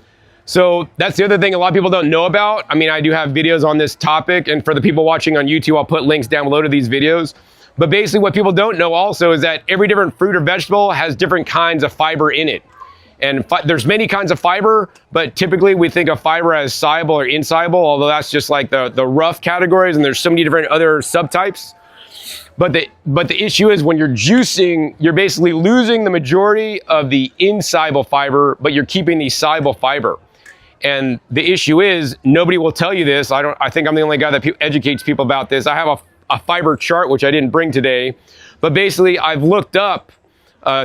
A: So that's the other thing a lot of people don't know about. I mean, I do have videos on this topic, and for the people watching on YouTube, I'll put links down below to these videos. But basically what people don't know also is that every different fruit or vegetable has different kinds of fiber in it. And there's many kinds of fiber, but typically we think of fiber as soluble or insoluble, although that's just like the rough categories, and there's so many different other subtypes. But the issue is when you're juicing, you're basically losing the majority of the insoluble fiber, but you're keeping the soluble fiber. And the issue is, nobody will tell you this. I think I'm the only guy that educates people about this. I have a fiber chart, which I didn't bring today, but basically I've looked up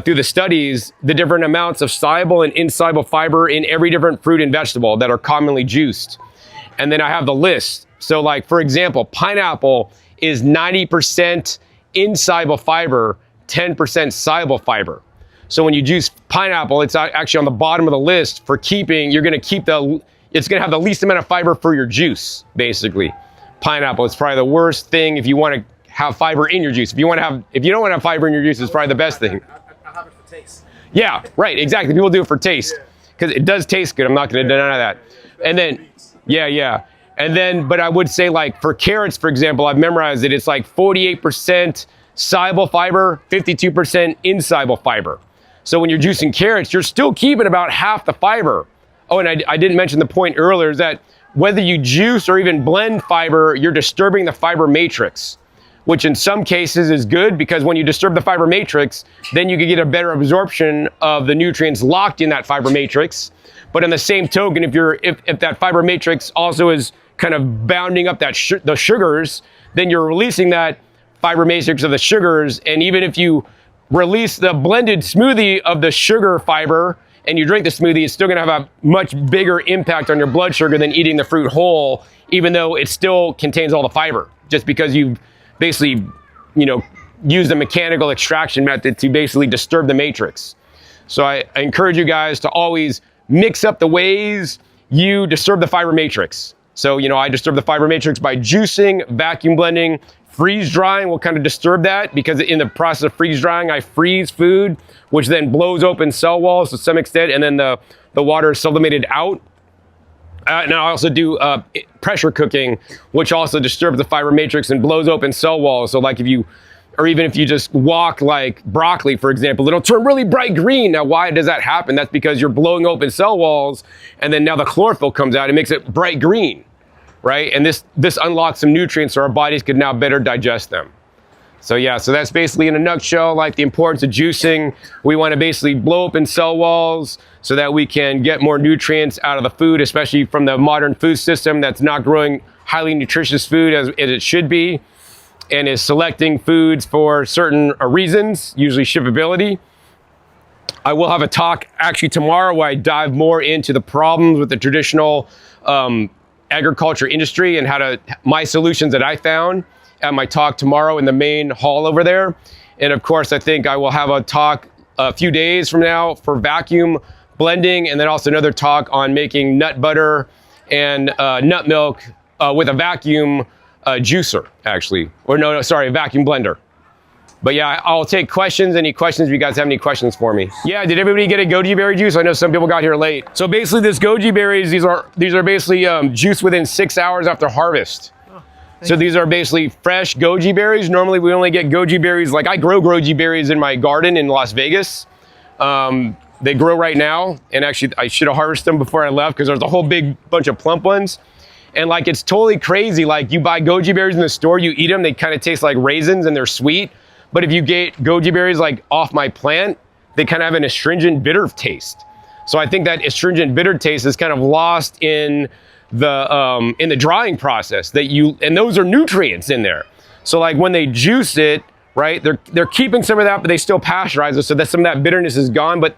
A: through the studies, the different amounts of soluble and insoluble fiber in every different fruit and vegetable that are commonly juiced. And then I have the list. So like, for example, pineapple is 90% insoluble fiber, 10% soluble fiber. So when you juice pineapple, it's actually on the bottom of the list for keeping, it's gonna have the least amount of fiber for your juice, basically. Pineapple is probably the worst thing if you wanna have fiber in your juice. If you don't wanna have fiber in your juice, it's probably the best thing.
C: I have it for taste.
A: Yeah, right, exactly. People do it for taste. Because it does taste good, I'm not gonna deny that. And then, yeah. And then, but I would say like for carrots, for example, I've memorized it, it's like 48% soluble fiber, 52% insoluble fiber. So when you're juicing carrots, you're still keeping about half the fiber. Oh, and I didn't mention the point earlier is that whether you juice or even blend fiber, you're disturbing the fiber matrix, which in some cases is good because when you disturb the fiber matrix, then you can get a better absorption of the nutrients locked in that fiber matrix. But in the same token, if that fiber matrix also is kind of bounding up the sugars, then you're releasing that fiber matrix of the sugars. And even if you release the blended smoothie of the sugar fiber and you drink the smoothie, it's still gonna have a much bigger impact on your blood sugar than eating the fruit whole, even though it still contains all the fiber, just because you've basically, used a mechanical extraction method to basically disturb the matrix. So I encourage you guys to always mix up the ways you disturb the fiber matrix. So, I disturb the fiber matrix by juicing, vacuum blending. Freeze drying will kind of disturb that because in the process of freeze drying, I freeze food, which then blows open cell walls to some extent, and then the water is sublimated out. And I also do pressure cooking, which also disturbs the fiber matrix and blows open cell walls. So like even if you just walk like broccoli, for example, it'll turn really bright green. Now, why does that happen? That's because you're blowing open cell walls, and then now the chlorophyll comes out and makes it bright green. Right? And this unlocks some nutrients so our bodies could now better digest them. So yeah, so that's basically in a nutshell, like the importance of juicing. We want to basically blow open cell walls so that we can get more nutrients out of the food, especially from the modern food system that's not growing highly nutritious food as it should be, and is selecting foods for certain reasons, usually shippability. I will have a talk actually tomorrow where I dive more into the problems with the traditional agriculture industry and my solutions that I found at my talk tomorrow in the main hall over there. And of course, I think I will have a talk a few days from now for vacuum blending, and then also another talk on making nut butter and nut milk with a vacuum juicer, actually. Or no, sorry, a vacuum blender. But yeah, I'll take questions. Any questions? If you guys have any questions for me? Yeah, did everybody get a Gojiberry juice? I know some people got here late. So basically this Gojiberries, these are basically juiced within 6 hours after harvest. So these are basically fresh goji berries. Normally we only get goji berries, like I grow goji berries in my garden in Las Vegas. They grow right now, and actually I should have harvested them before I left because there's a whole big bunch of plump ones. And like it's totally crazy, like you buy goji berries in the store, you eat them, they kind of taste like raisins and they're sweet. But if you get goji berries like off my plant, they kind of have an astringent bitter taste. So I think that astringent bitter taste is kind of lost in the drying process and those are nutrients in there. So like when they juice it, right, they're keeping some of that, but they still pasteurize it so that some of that bitterness is gone. But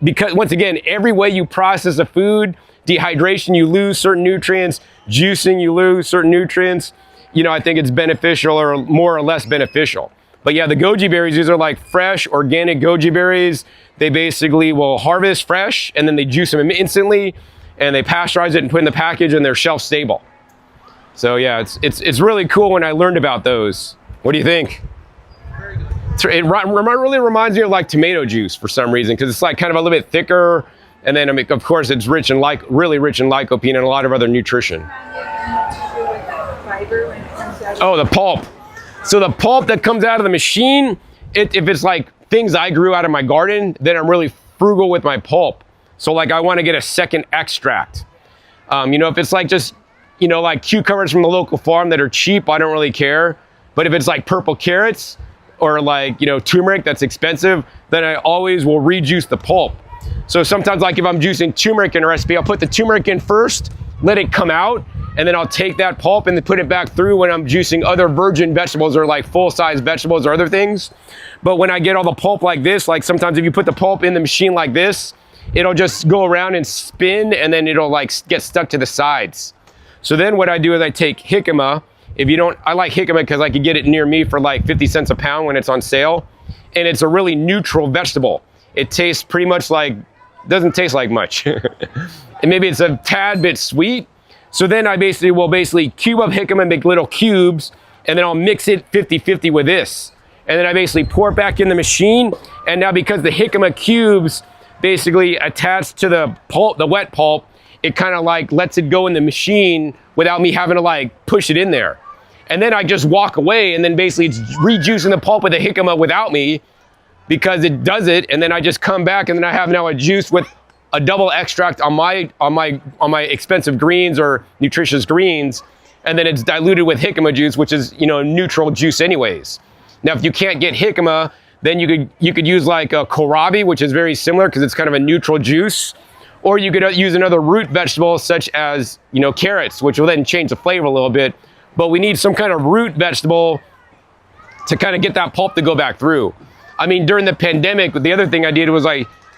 A: because once again, every way you process a food, dehydration, you lose certain nutrients, juicing, you lose certain nutrients. I think it's beneficial or more or less beneficial. But yeah, the goji berries, these are like fresh, organic goji berries. They basically will harvest fresh and then they juice them instantly and they pasteurize it and put it in the package and they're shelf stable. So yeah, it's really cool when I learned about those. What do you think?
C: Very good.
A: It really reminds me of like tomato juice for some reason, because it's like kind of a little bit thicker. And then, I mean, of course, it's rich in really rich in lycopene and a lot of other nutrition. Oh, the pulp. So the pulp that comes out of the machine, if it's like things I grew out of my garden, then I'm really frugal with my pulp. So like I want to get a second extract. You know, if it's like just, you know, like cucumbers from the local farm that are cheap, I don't really care. But if it's like purple carrots or like, you know, turmeric that's expensive, then I always will rejuice the pulp. So sometimes like if I'm juicing turmeric in a recipe, I'll put the turmeric in first, let it come out, and then I'll take that pulp and then put it back through when I'm juicing other virgin vegetables or like full-size vegetables or other things. But when I get all the pulp like this, like sometimes if you put the pulp in the machine like this, it'll just go around and spin, and then it'll like get stuck to the sides. So then what I do is I take jicama. I like jicama because I can get it near me for like 50 cents a pound when it's on sale. And it's a really neutral vegetable. It tastes pretty much like, doesn't taste like much. And maybe it's a tad bit sweet. So then I will cube up jicama and make little cubes, and then I'll mix it 50-50 with this. And then I basically pour it back in the machine. And now because the jicama cubes basically attached to the pulp, the wet pulp, it kind of like lets it go in the machine without me having to like push it in there. And then I just walk away, and then basically it's rejuicing the pulp with the jicama without me, because it does it. And then I just come back, and then I have now a juice with a double extract on my expensive greens or nutritious greens. And then it's diluted with jicama juice, which is, you know, neutral juice anyways. Now, if you can't get jicama, then you could use like a kohlrabi, which is very similar because it's kind of a neutral juice. Or you could use another root vegetable such as, you know, carrots, which will then change the flavor a little bit. But we need some kind of root vegetable to kind of get that pulp to go back through. I mean, during the pandemic, the other thing I did was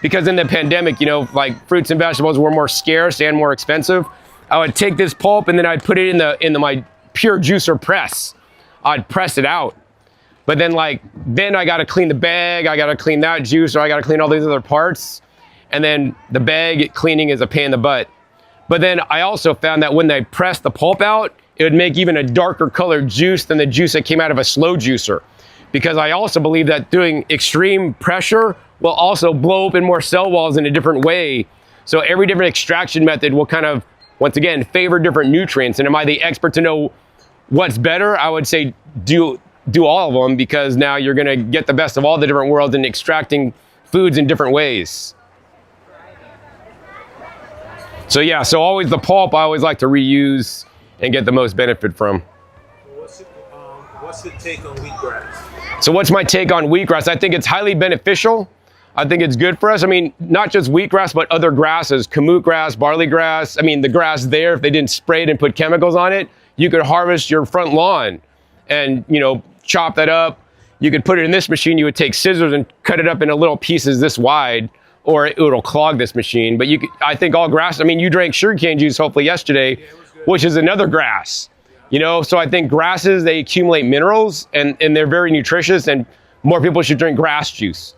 A: because in the pandemic, you know, like fruits and vegetables were more scarce and more expensive, I would take this pulp and then I'd put it in my pure juicer press. I'd press it out. But then I got to clean the bag, I got to clean that juice, or I got to clean all these other parts. And then the bag cleaning is a pain in the butt. But then I also found that when they press the pulp out, it would make even a darker colored juice than the juice that came out of a slow juicer. Because I also believe that doing extreme pressure will also blow open more cell walls in a different way. So every different extraction method will kind of, once again, favor different nutrients. And am I the expert to know what's better? I would say do all of them, because now you're gonna get the best of all the different worlds in extracting foods in different ways. So yeah, so always the pulp I always like to reuse and get the most benefit from.
C: What's your take on wheatgrass?
A: So what's my take on wheatgrass? I think it's highly beneficial. I think it's good for us. I mean, not just wheatgrass, but other grasses, kamut grass, barley grass. I mean, the grass there, if they didn't spray it and put chemicals on it, you could harvest your front lawn and, you know, chop that up. You could put it in this machine. You would take scissors and cut it up into little pieces this wide, or it'll clog this machine. But I think all grass, I mean, you drank sugarcane juice hopefully yesterday, which is another grass. You know, so I think grasses, they accumulate minerals and they're very nutritious, and more people should drink grass juice.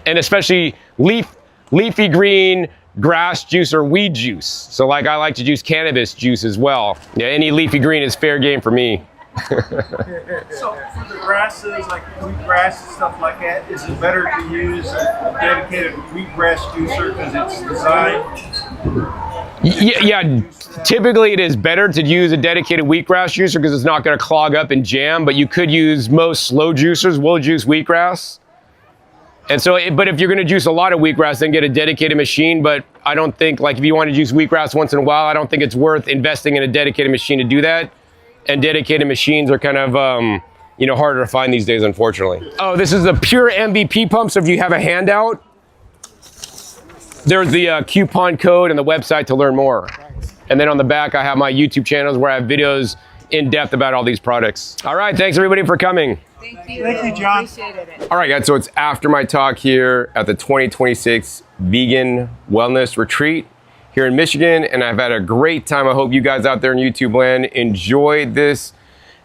A: And especially leafy green grass juice or weed juice. So like I like to juice cannabis juice as well. Yeah, any leafy green is fair game for me.
C: So for the grasses, like wheatgrass and stuff like that, is it better to use a dedicated wheatgrass juicer because it's designed?
A: Yeah, typically it is better to use a dedicated wheatgrass juicer because it's not going to clog up and jam, but you could use most slow juicers will juice wheatgrass. And so, but if you're going to juice a lot of wheatgrass, then get a dedicated machine. But I don't think, like if you want to juice wheatgrass once in a while, I don't think it's worth investing in a dedicated machine to do that. And dedicated machines are kind of, you know, harder to find these days, unfortunately. Oh, this is the pure MVP pump. So if you have a handout, there's the coupon code and the website to learn more. And then on the back, I have my YouTube channels where I have videos in depth about all these products. All right, thanks everybody for coming.
D: Thank you.
C: Thank you, John.
D: Appreciated it.
A: All right, guys, so it's after my talk here at the 2026 Vegan Wellness Retreat here in Michigan, and I've had a great time. I hope you guys out there in YouTube land enjoyed this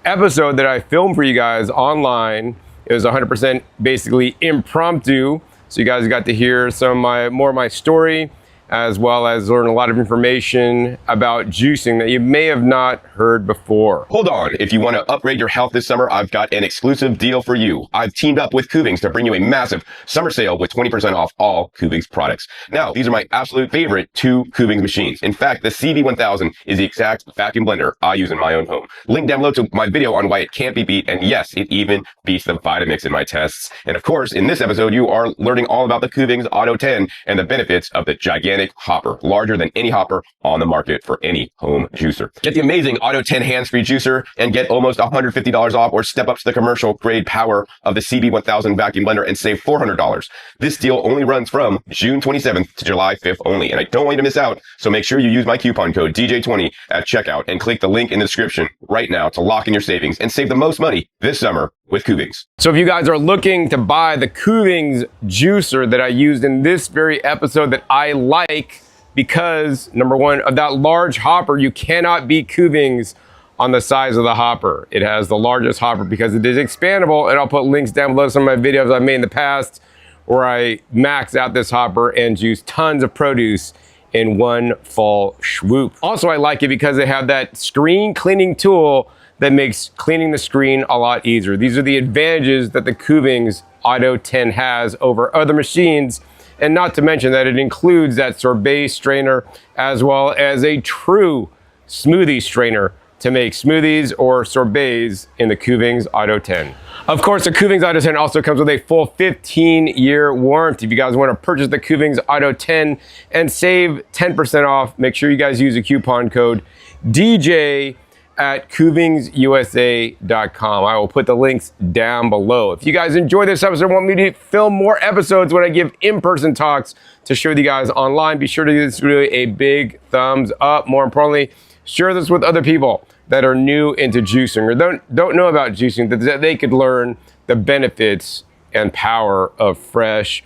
A: episode that I filmed for you guys online. It was 100% basically impromptu, so you guys got to hear some more of my story. as well as learn a lot of information about juicing that you may have not heard before.
B: Hold on. If you want to upgrade your health this summer, I've got an exclusive deal for you. I've teamed up with Kuvings to bring you a massive summer sale with 20% off all Kuvings products. Now, these are my absolute favorite two Kuvings machines. In fact, the CB1000 is the exact vacuum blender I use in my own home. Link down below to my video on why it can't be beat, and yes, it even beats the Vitamix in my tests. And of course, in this episode, you are learning all about the Kuvings Auto 10 and the benefits of the gigantic hopper, larger than any hopper on the market for any home juicer. Get the amazing Auto 10 hands-free juicer and get almost $150 off, or step up to the commercial grade power of the CB1000 vacuum blender and save $400. This deal only runs from June 27th to July 5th only, and I don't want you to miss out, so make sure you use my coupon code DJ20 at checkout and click the link in the description right now to lock in your savings and save the most money this summer with Kuvings.
A: So if you guys are looking to buy the Kuvings juicer that I used in this very episode that I like, because number one, of that large hopper, you cannot beat Kuvings on the size of the hopper. It has the largest hopper because it is expandable, and I'll put links down below to some of my videos I've made in the past where I max out this hopper and juice tons of produce in one fall swoop. Also, I like it because they have that screen cleaning tool that makes cleaning the screen a lot easier. These are the advantages that the Kuvings Auto 10 has over other machines, and not to mention that it includes that sorbet strainer as well as a true smoothie strainer to make smoothies or sorbets in the Kuvings Auto 10. Of course, the Kuvings Auto 10 also comes with a full 15-year warranty. If you guys want to purchase the Kuvings Auto 10 and save 10% off, make sure you guys use the coupon code DJ at kuvingsusa.com. I will put the links down below. If you guys enjoy this episode and want me to film more episodes when I give in-person talks to show you guys online, be sure to give this video a big thumbs up. More importantly, share this with other people that are new into juicing or don't know about juicing, that they could learn the benefits and power of fresh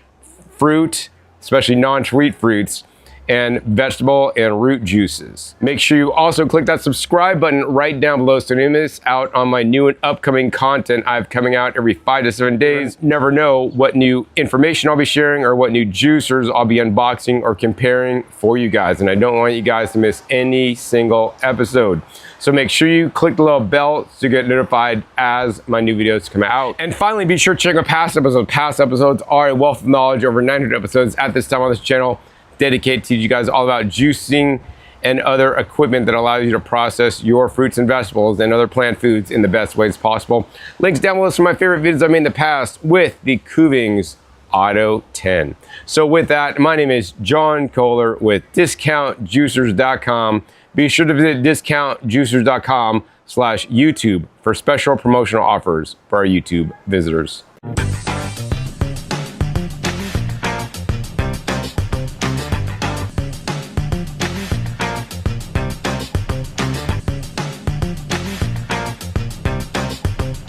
A: fruit, especially non-sweet fruits, and vegetable and root juices. Make sure you also click that subscribe button right down below so you don't miss out on my new and upcoming content I have coming out every 5 to 7 days. Never know what new information I'll be sharing or what new juicers I'll be unboxing or comparing for you guys. And I don't want you guys to miss any single episode. So make sure you click the little bell to get notified as my new videos come out. And finally, be sure to check out past episodes. Past episodes are a wealth of knowledge, over 900 episodes at this time on this channel, dedicated to you guys all about juicing and other equipment that allows you to process your fruits and vegetables and other plant foods in the best ways possible. Links down below to some of my favorite videos I made in the past with the Kuvings Auto 10. So with that, my name is John Kohler with discountjuicers.com. Be sure to visit discountjuicers.com/YouTube for special promotional offers for our YouTube visitors.